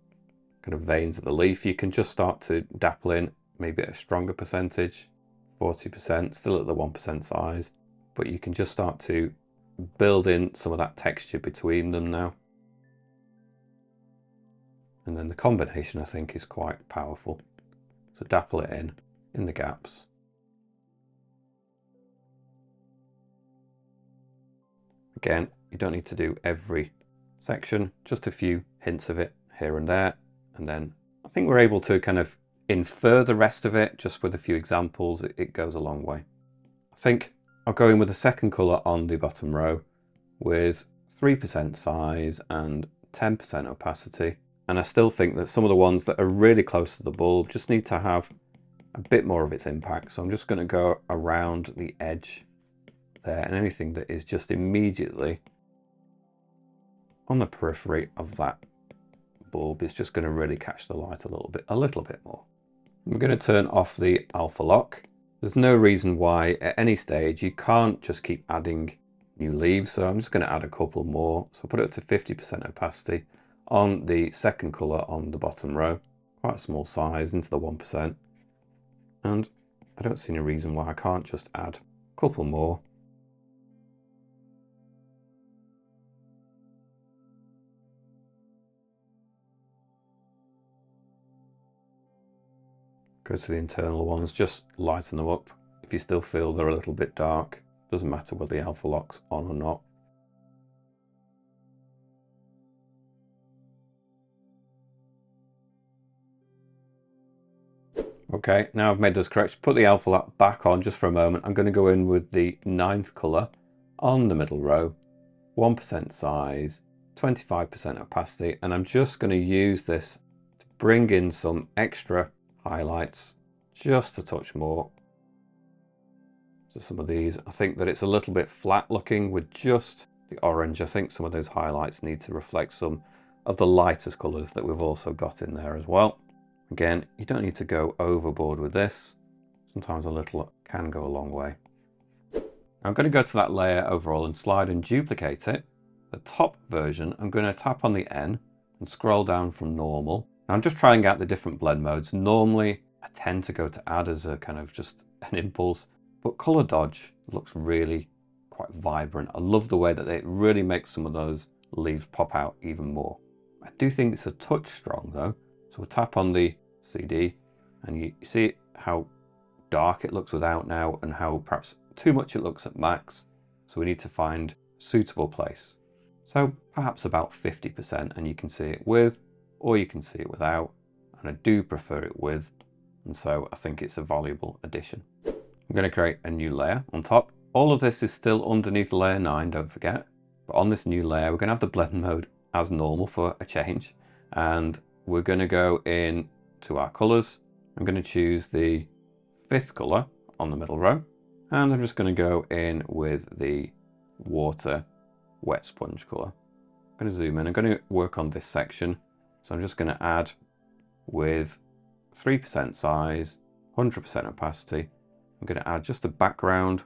kind of veins of the leaf, you can just start to dapple in maybe at a stronger percentage, 40%, still at the 1% size. But you can just start to build in some of that texture between them now. And then the combination, I think, is quite powerful. So dapple it in the gaps. Again, you don't need to do every section, just a few hints of it here and there. And then I think we're able to kind of infer the rest of it just with a few examples. It goes a long way. I think I'll go in with the second colour on the bottom row with 3% size and 10% opacity. And I still think that some of the ones that are really close to the bulb just need to have a bit more of its impact. So I'm just going to go around the edge there, and anything that is just immediately on the periphery of that bulb is just going to really catch the light a little bit more. We're going to turn off the alpha lock. There's no reason why at any stage you can't just keep adding new leaves. So I'm just going to add a couple more. So I'll put it up to 50% opacity. On the second colour on the bottom row, quite a small size, into the 1%. And I don't see any reason why I can't just add a couple more. Go to the internal ones, just lighten them up. If you still feel they're a little bit dark, doesn't matter whether the alpha lock's on or not. Okay, now I've made those corrections, put the alpha lock back on just for a moment. I'm going to go in with the 9th colour on the middle row, 1% size, 25% opacity, and I'm just going to use this to bring in some extra highlights, just a touch more. So some of these, I think that it's a little bit flat looking with just the orange. I think some of those highlights need to reflect some of the lightest colours that we've also got in there as well. Again, you don't need to go overboard with this. Sometimes a little can go a long way. I'm going to go to that layer overall and slide and duplicate it. The top version, I'm going to tap on the N and scroll down from normal. Now I'm just trying out the different blend modes. Normally, I tend to go to add as a kind of just an impulse, but color dodge looks really quite vibrant. I love the way that it really makes some of those leaves pop out even more. I do think it's a touch strong though. So we'll tap on the CD and you see how dark it looks without now and how perhaps too much it looks at max. So we need to find a suitable place. So perhaps about 50%, and you can see it with or you can see it without. And I do prefer it with, and so I think it's a valuable addition. I'm going to create a new layer on top. All of this is still underneath layer 9, don't forget. But on this new layer, we're going to have the blend mode as normal for a change. And we're going to go in to our colours. I'm going to choose the 5th colour on the middle row. And I'm just going to go in with the water wet sponge colour. I'm going to zoom in. I'm going to work on this section. So I'm just going to add with 3% size, 100% opacity. I'm going to add just a background,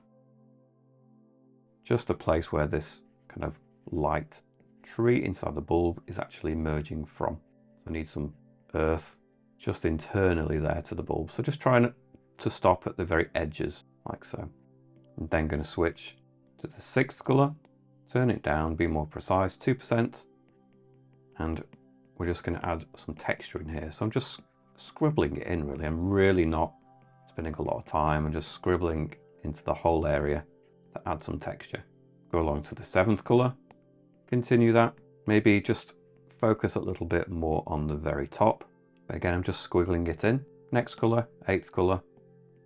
just a place where this kind of light tree inside the bulb is actually emerging from. So I need some earth just internally there to the bulb. So just trying to stop at the very edges, like so. I'm then going to switch to the 6th colour, turn it down, be more precise, 2%, and we're just going to add some texture in here. So I'm just scribbling it in, really. I'm really not spending a lot of time. I'm just scribbling into the whole area to add some texture. Go along to the 7th colour, continue that. Maybe just focus a little bit more on the very top. But again, I'm just squiggling it in. Next colour, 8th colour.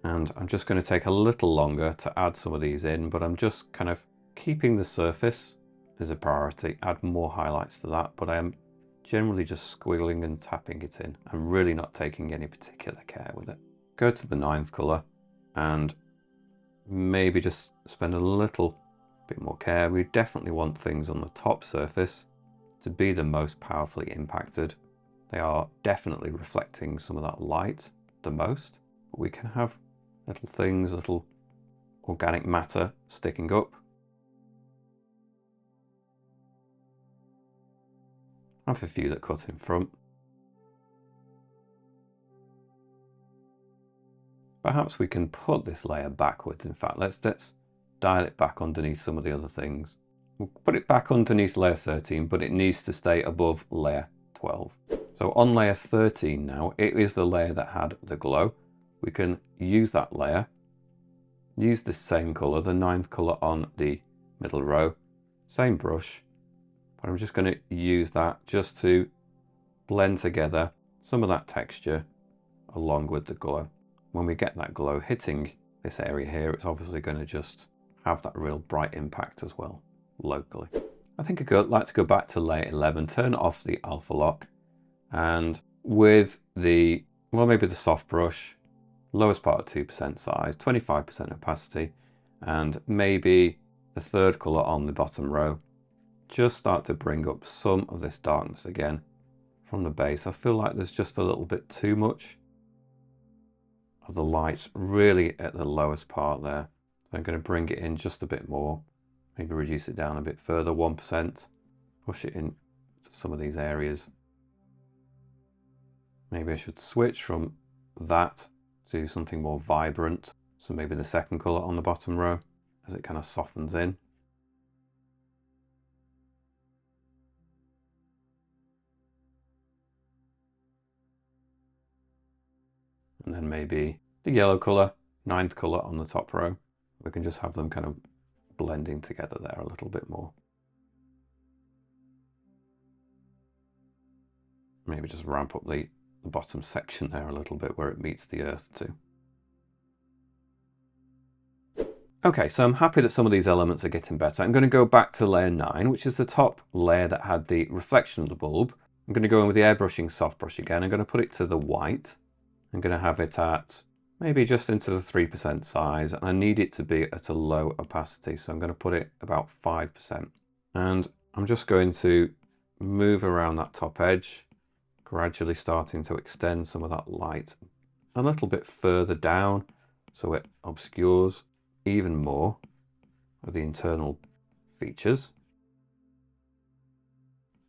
And I'm just going to take a little longer to add some of these in, but I'm just kind of keeping the surface as a priority. Add more highlights to that, but I am generally just squiggling and tapping it in. I'm really not taking any particular care with it. Go to the 9th colour and maybe just spend a little bit more care. We definitely want things on the top surface to be the most powerfully impacted. They are definitely reflecting some of that light the most, but we can have little things, little organic matter sticking up. I have a few that cut in front. Perhaps we can put this layer backwards. In fact, let's dial it back underneath some of the other things. We'll put it back underneath layer 13, but it needs to stay above layer 12. So on layer 13 now, it is the layer that had the glow. We can use that layer, use the same colour, the 9th colour on the middle row, same brush, but I'm just going to use that just to blend together some of that texture along with the glow. When we get that glow hitting this area here, it's obviously going to just have that real bright impact as well, locally. I think I'd like to go back to layer 11, turn off the alpha lock, and with the, well, maybe the soft brush, lowest part of 2% size, 25% opacity, and maybe the 3rd colour on the bottom row, just start to bring up some of this darkness again from the base. I feel like there's just a little bit too much of the light really at the lowest part there. So I'm going to bring it in just a bit more, maybe reduce it down a bit further, 1%, push it in to some of these areas. Maybe I should switch from that to something more vibrant. So maybe the 2nd colour on the bottom row as it kind of softens in. And then maybe the yellow colour, 9th colour on the top row. We can just have them kind of blending together there a little bit more. Maybe just ramp up the bottom section there a little bit where it meets the earth too. Okay, so I'm happy that some of these elements are getting better. I'm going to go back to layer 9, which is the top layer that had the reflection of the bulb. I'm going to go in with the airbrushing soft brush again. I'm going to put it to the white. I'm going to have it at maybe just into the 3% size, and I need it to be at a low opacity, so I'm going to put it about 5%. And I'm just going to move around that top edge, gradually starting to extend some of that light a little bit further down so it obscures even more of the internal features,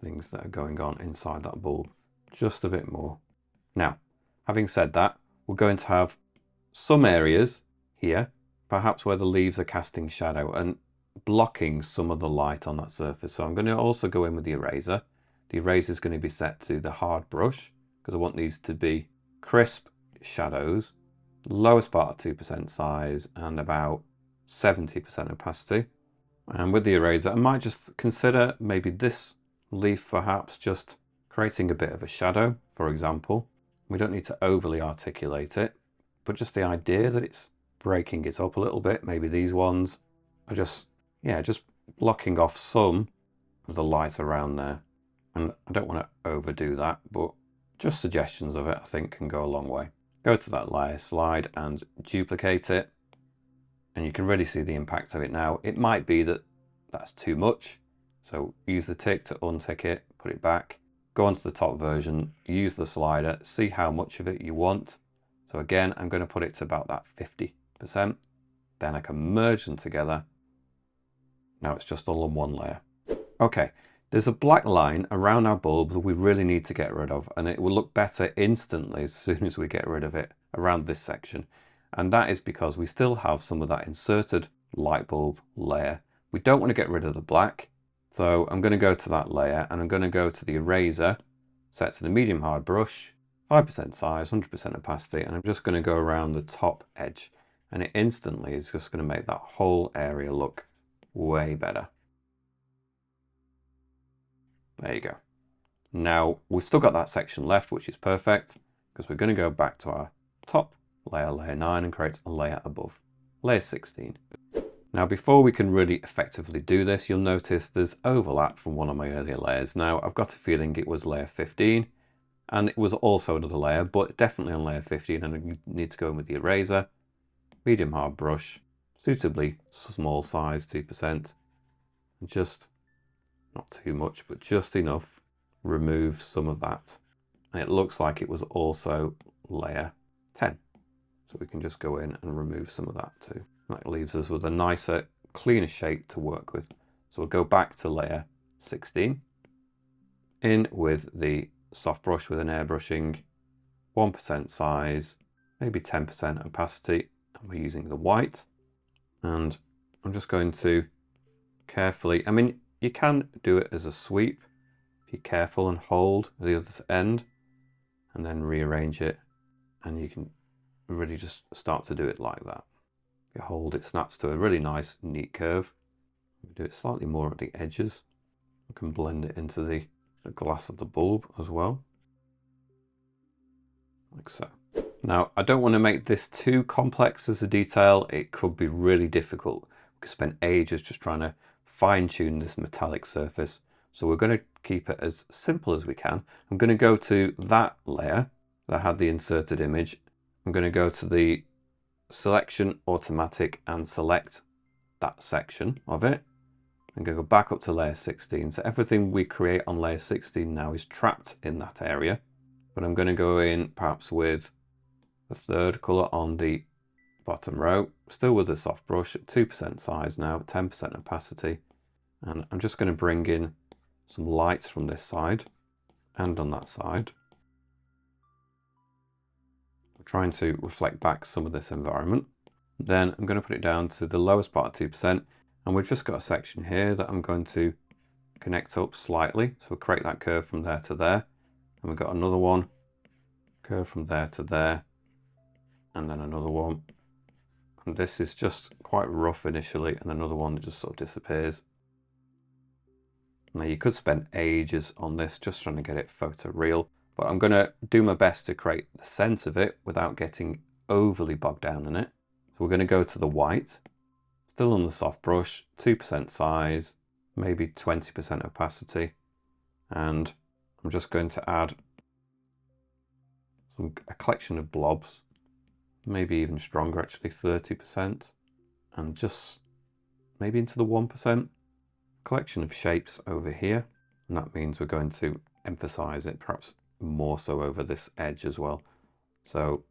things that are going on inside that bulb, just a bit more. Now, having said that, we're going to have some areas here, perhaps where the leaves are casting shadow and blocking some of the light on that surface. So I'm going to also go in with the eraser. The eraser is going to be set to the hard brush because I want these to be crisp shadows, lowest part of 2% size and about 70% opacity. And with the eraser, I might just consider maybe this leaf perhaps just creating a bit of a shadow, for example. We don't need to overly articulate it, but just the idea that it's breaking it up a little bit. Maybe these ones are just blocking off some of the light around there. And I don't want to overdo that, but just suggestions of it, I think, can go a long way. Go to that layer, slide and duplicate it. And you can really see the impact of it now. It might be that that's too much. So use the tick to untick it, put it back, go onto the top version, use the slider, see how much of it you want. So again, I'm going to put it to about that 50%. Then I can merge them together Now it's just all on one layer. Okay, there's a black line around our bulb that we really need to get rid of, and it will look better instantly as soon as we get rid of it around this section. And that is because we still have some of that inserted light bulb layer. We don't want to get rid of the black. So I'm going to go to that layer and I'm going to go to the eraser, set to the medium hard brush, 5% size, 100% opacity, and I'm just going to go around the top edge. And it instantly is just going to make that whole area look way better. There you go. Now we've still got that section left, which is perfect, because we're going to go back to our top layer, layer 9, and create a layer above, layer 16. Now before we can really effectively do this, you'll notice there's overlap from one of my earlier layers. Now I've got a feeling it was layer 15, and it was also another layer, but definitely on layer 15, and I need to go in with the eraser, medium hard brush, suitably small size, 2%, and just, not too much, but just enough, remove some of that. And it looks like it was also layer 10. So we can just go in and remove some of that too. That leaves us with a nicer, cleaner shape to work with. So we'll go back to layer 16, in with the soft brush with an airbrushing, 1% size, maybe 10% opacity, and we're using the white. And I'm just going to carefully, I mean, you can do it as a sweep if you're careful and hold the other end and then rearrange it, and you can really just start to do it like that. If you hold, it snaps to a really nice, neat curve. Do it slightly more at the edges. We can blend it into the glass of the bulb as well, like so. Now, I don't want to make this too complex as a detail. It could be really difficult. We could spend ages just trying to fine-tune this metallic surface. So we're going to keep it as simple as we can. I'm going to go to that layer that had the inserted image. I'm going to go to the selection automatic and select that section of it. I'm going to go back up to layer 16. So everything we create on layer 16 now is trapped in that area. But I'm going to go in perhaps with the third color on the bottom row, still with the soft brush at 2% size now, 10% opacity. And I'm just going to bring in some lights from this side and on that side. I'm trying to reflect back some of this environment. Then I'm going to put it down to the lowest part of 2%. And we've just got a section here that I'm going to connect up slightly. So we'll create that curve from there to there. And we've got another one, curve from there to there. And then another one. And this is just quite rough initially, and another one that just sort of disappears. Now you could spend ages on this just trying to get it photo real, but I'm going to do my best to create the sense of it without getting overly bogged down in it. So we're going to go to the white, still on the soft brush, 2% size, maybe 20% opacity, and I'm just going to add a collection of blobs, maybe even stronger actually, 30%, and just maybe into the 1%. Collection of shapes over here, and that means we're going to emphasize it perhaps more so over this edge as well. So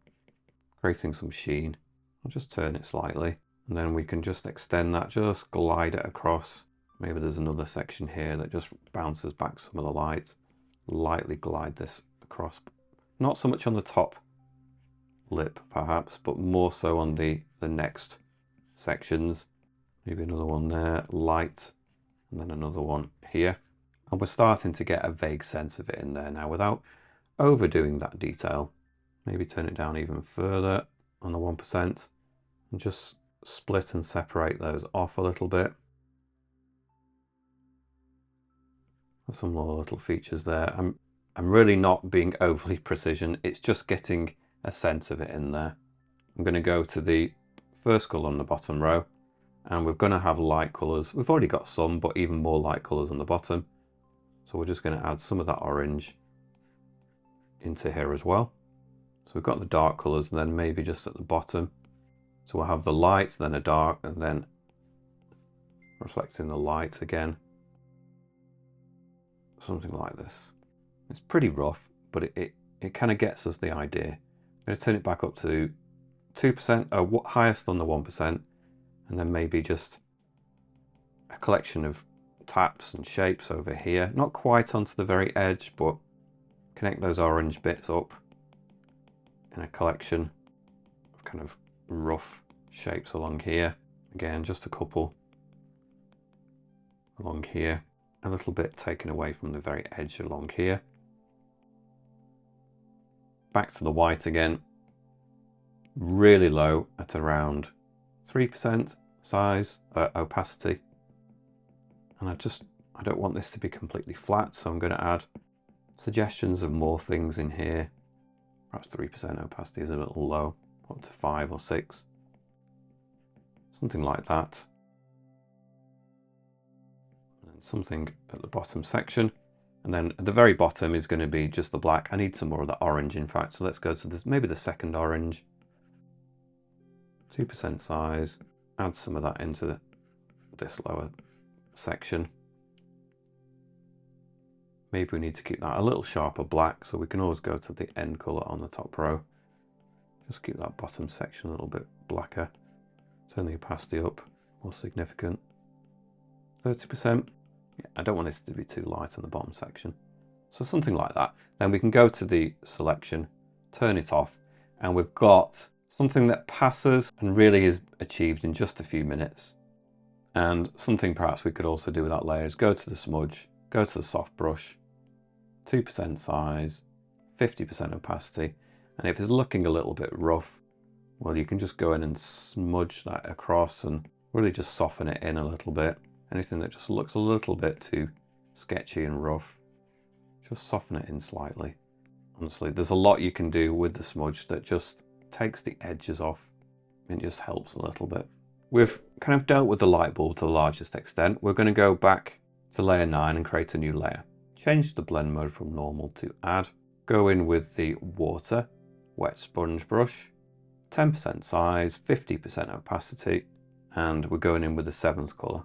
creating some sheen, I'll just turn it slightly, and then we can just extend that, just glide it across. Maybe there's another section here that just bounces back some of the light. Lightly glide this across, not so much on the top lip perhaps, but more so on the next sections. Maybe another one there, light, and then another one here. And we're starting to get a vague sense of it in there now without overdoing that detail. Maybe turn it down even further on the 1% and just split and separate those off a little bit. Some more little features there. I'm really not being overly precision. It's just getting a sense of it in there. I'm going to go to the first colour on the bottom row, and we're going to have light colours. We've already got some, but even more light colours on the bottom. So we're just going to add some of that orange into here as well. So we've got the dark colours, and then maybe just at the bottom. So we'll have the light, then a dark, and then reflecting the light again. Something like this. It's pretty rough, but it kind of gets us the idea. I'm going to turn it back up to 2%, highest on the 1%, and then maybe just a collection of taps and shapes over here, not quite onto the very edge, but connect those orange bits up in a collection of kind of rough shapes along here. Again, just a couple along here, a little bit taken away from the very edge along here. Back to the white again, really low at around 3% size, opacity. And I don't want this to be completely flat, so I'm going to add suggestions of more things in here. Perhaps 3% opacity is a little low, up to 5 or 6. Something like that. And something at the bottom section. And then at the very bottom is going to be just the black. I need some more of that orange, in fact. So let's go to this, maybe the second orange. 2% size. Add some of that into this lower section. Maybe we need to keep that a little sharper black, so we can always go to the end color on the top row. Just keep that bottom section a little bit blacker. Turn the opacity up, more significant. 30%. Yeah, I don't want this to be too light on the bottom section. So something like that. Then we can go to the selection, turn it off, and we've got something that passes and really is achieved in just a few minutes. And something perhaps we could also do with that layer is go to the smudge, go to the soft brush, 2% size, 50% opacity. And if it's looking a little bit rough, well, you can just go in and smudge that across and really just soften it in a little bit. Anything that just looks a little bit too sketchy and rough, just soften it in slightly. Honestly, there's a lot you can do with the smudge that just takes the edges off and just helps a little bit. We've kind of dealt with the light bulb to the largest extent. We're going to go back to layer 9 and create a new layer. Change the blend mode from normal to add. Go in with the water, wet sponge brush, 10% size, 50% opacity, and we're going in with the 7th color.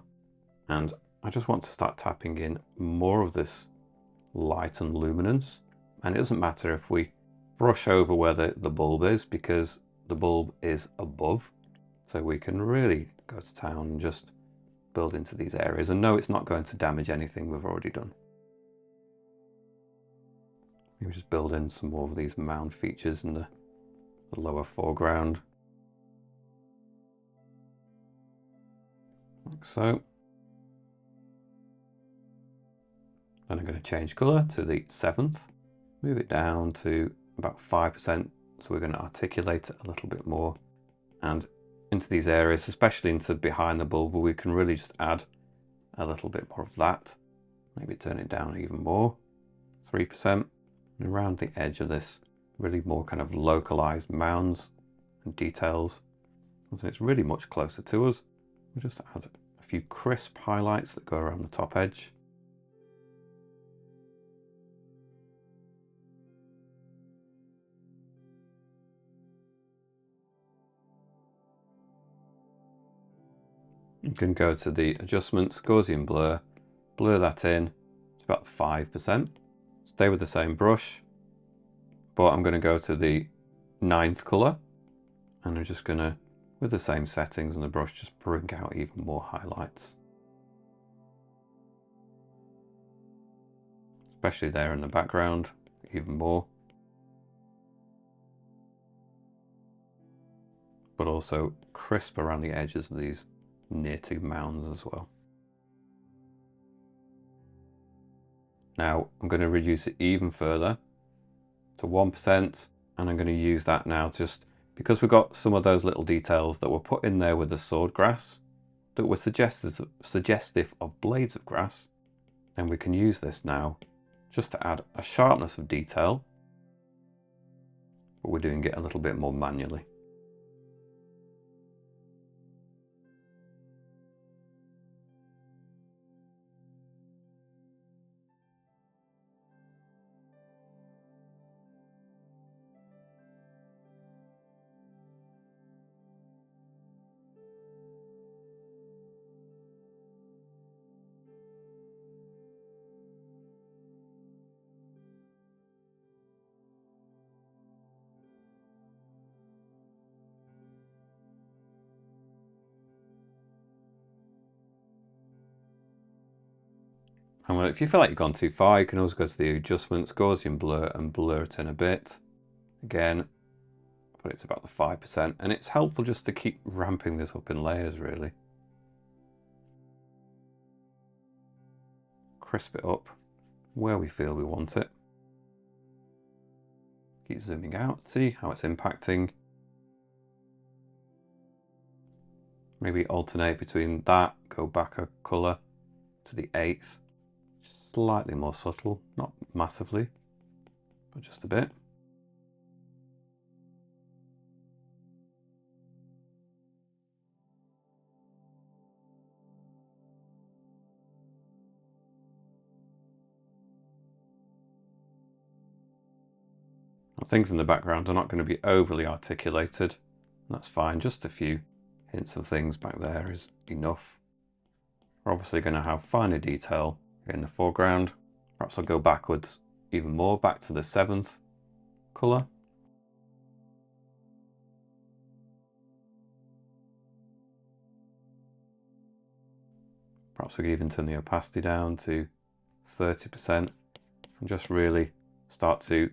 And I just want to start tapping in more of this light and luminance. And it doesn't matter if we brush over where the bulb is, because the bulb is above. So we can really go to town and just build into these areas. And no, it's not going to damage anything we've already done. Maybe just build in some more of these mound features in the lower foreground. Like so. Then I'm going to change colour to the 7th, move it down to about 5%, so we're going to articulate it a little bit more. And into these areas, especially into behind the bulb, where we can really just add a little bit more of that. Maybe turn it down even more, 3%. And around the edge of this, really more kind of localized mounds and details. Something that's really much closer to us. We'll just add a few crisp highlights that go around the top edge. You can go to the adjustments, Gaussian blur, blur that in to about 5%. Stay with the same brush, but I'm going to go to the 9th color, and I'm just going to, with the same settings on the brush, just bring out even more highlights. Especially there in the background, even more. But also crisp around the edges of these near to mounds as well. Now I'm going to reduce it even further to 1%, and I'm going to use that now just because we've got some of those little details that were put in there with the sword grass that were suggestive of blades of grass, and we can use this now just to add a sharpness of detail, but we're doing it a little bit more manually. And if you feel like you've gone too far, you can always go to the adjustments, Gaussian blur, and blur it in a bit. Again, put it to about the 5%, and it's helpful just to keep ramping this up in layers, really. Crisp it up where we feel we want it. Keep zooming out, see how it's impacting. Maybe alternate between that, go back a colour to the 8th. Slightly more subtle, not massively, but just a bit. Now, things in the background are not going to be overly articulated. That's fine, just a few hints of things back there is enough. We're obviously going to have finer detail in the foreground. Perhaps I'll go backwards even more, back to the 7th colour. Perhaps we could even turn the opacity down to 30% and just really start to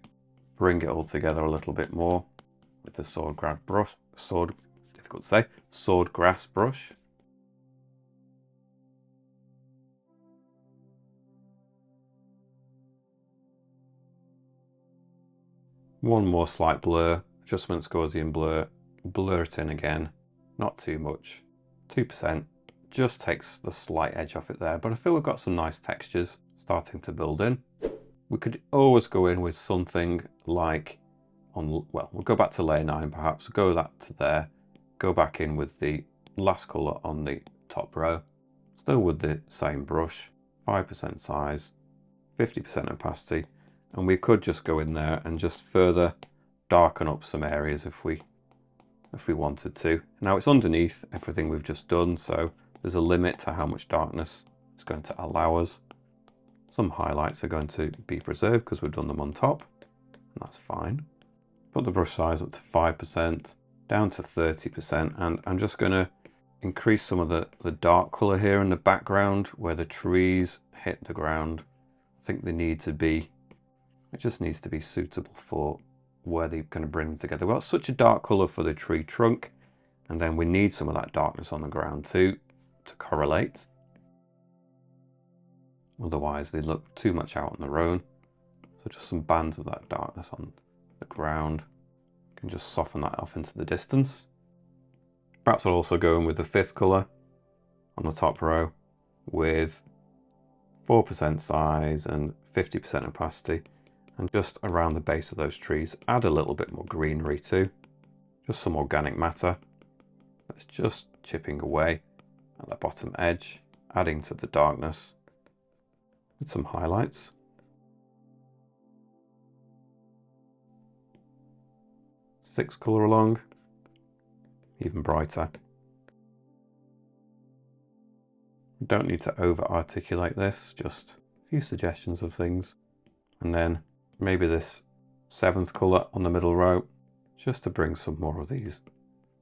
bring it all together a little bit more with the swordgrass brush. One more slight blur, adjustments, Gaussian blur, blur it in again, not too much, 2%, just takes the slight edge off it there, but I feel we've got some nice textures starting to build in. We could always go in with something like, we'll go back to layer 9 perhaps, go that to there, go back in with the last colour on the top row, still with the same brush, 5% size, 50% opacity, and we could just go in there and just further darken up some areas if we wanted to. Now it's underneath everything we've just done, so there's a limit to how much darkness it's going to allow us. Some highlights are going to be preserved because we've done them on top, and that's fine. Put the brush size up to 5%, down to 30%, and I'm just going to increase some of the dark colour here in the background where the trees hit the ground. I think they need to be, it just needs to be suitable for where they're going to bring them together. We've got such a dark colour for the tree trunk, and then we need some of that darkness on the ground too to correlate. Otherwise they look too much out on their own. So just some bands of that darkness on the ground. You can just soften that off into the distance. Perhaps I'll also go in with the 5th colour on the top row with 4% size and 50% opacity, and just around the base of those trees add a little bit more greenery too. Just some organic matter that's just chipping away at the bottom edge, adding to the darkness with some highlights. Sixth colour along, even brighter. You don't need to over articulate this, just a few suggestions of things. And then maybe this 7th colour on the middle row, just to bring some more of these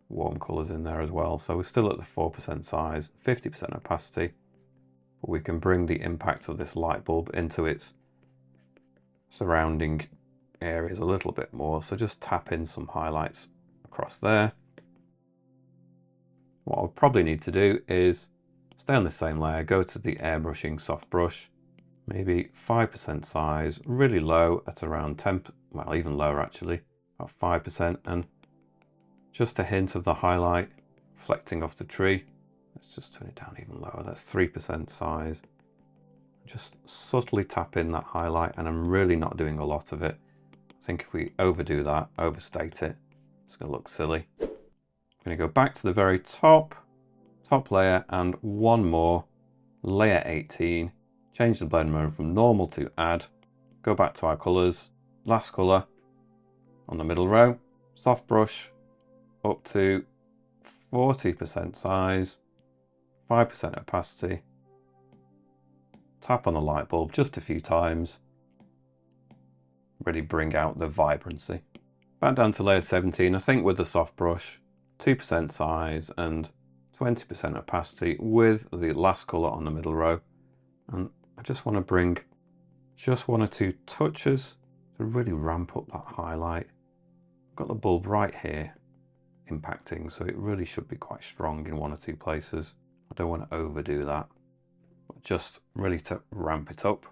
warm colours in there as well. So we're still at the 4% size, 50% opacity, but we can bring the impact of this light bulb into its surrounding areas a little bit more. So just tap in some highlights across there. What I'll probably need to do is stay on the same layer, go to the airbrushing soft brush, maybe 5% size, really low at around 10, well even lower actually, about 5%, and just a hint of the highlight reflecting off the tree. Let's just turn it down even lower, that's 3% size. Just subtly tap in that highlight, and I'm really not doing a lot of it. I think if we overdo that, overstate it, it's going to look silly. I'm going to go back to the very top layer and one more, layer 18, change the blend mode from normal to add, go back to our colours, last colour on the middle row, soft brush up to 40% size, 5% opacity, tap on the light bulb just a few times, really bring out the vibrancy. Back down to layer 17, I think with the soft brush, 2% size and 20% opacity with the last colour on the middle row, and I just want to bring just 1 or 2 touches to really ramp up that highlight. I've got the bulb right here impacting, so it really should be quite strong in 1 or 2 places. I don't want to overdo that, but just really to ramp it up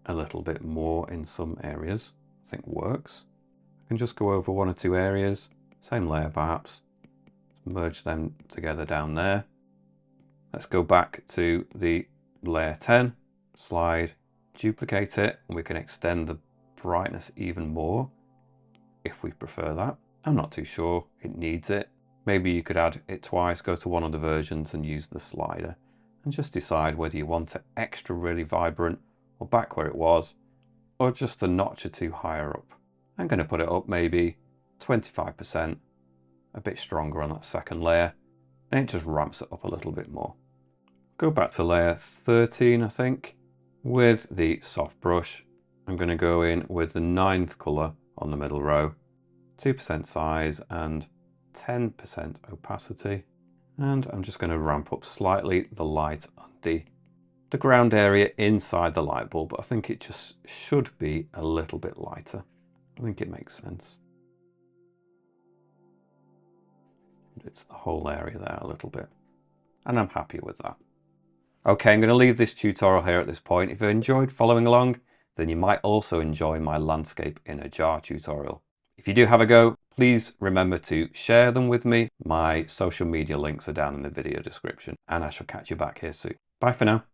a little bit more in some areas, I think works. I can just go over 1 or 2 areas, same layer perhaps, merge them together down there. Let's go back to the layer 10, slide, duplicate it, and we can extend the brightness even more if we prefer that. I'm not too sure it needs it. Maybe you could add it twice, go to one of the versions and use the slider and just decide whether you want it extra really vibrant or back where it was, or just a notch or 2 higher up. I'm going to put it up maybe 25%, a bit stronger on that second layer, and it just ramps it up a little bit more. Go back to layer 13, I think. With the soft brush, I'm going to go in with the 9th colour on the middle row, 2% size and 10% opacity. And I'm just going to ramp up slightly the light on the ground area inside the light bulb. I think it just should be a little bit lighter. I think it makes sense. It's the whole area there a little bit, and I'm happy with that. Okay, I'm going to leave this tutorial here at this point. If you enjoyed following along, then you might also enjoy my landscape in a jar tutorial. If you do have a go, please remember to share them with me. My social media links are down in the video description, and I shall catch you back here soon. Bye for now.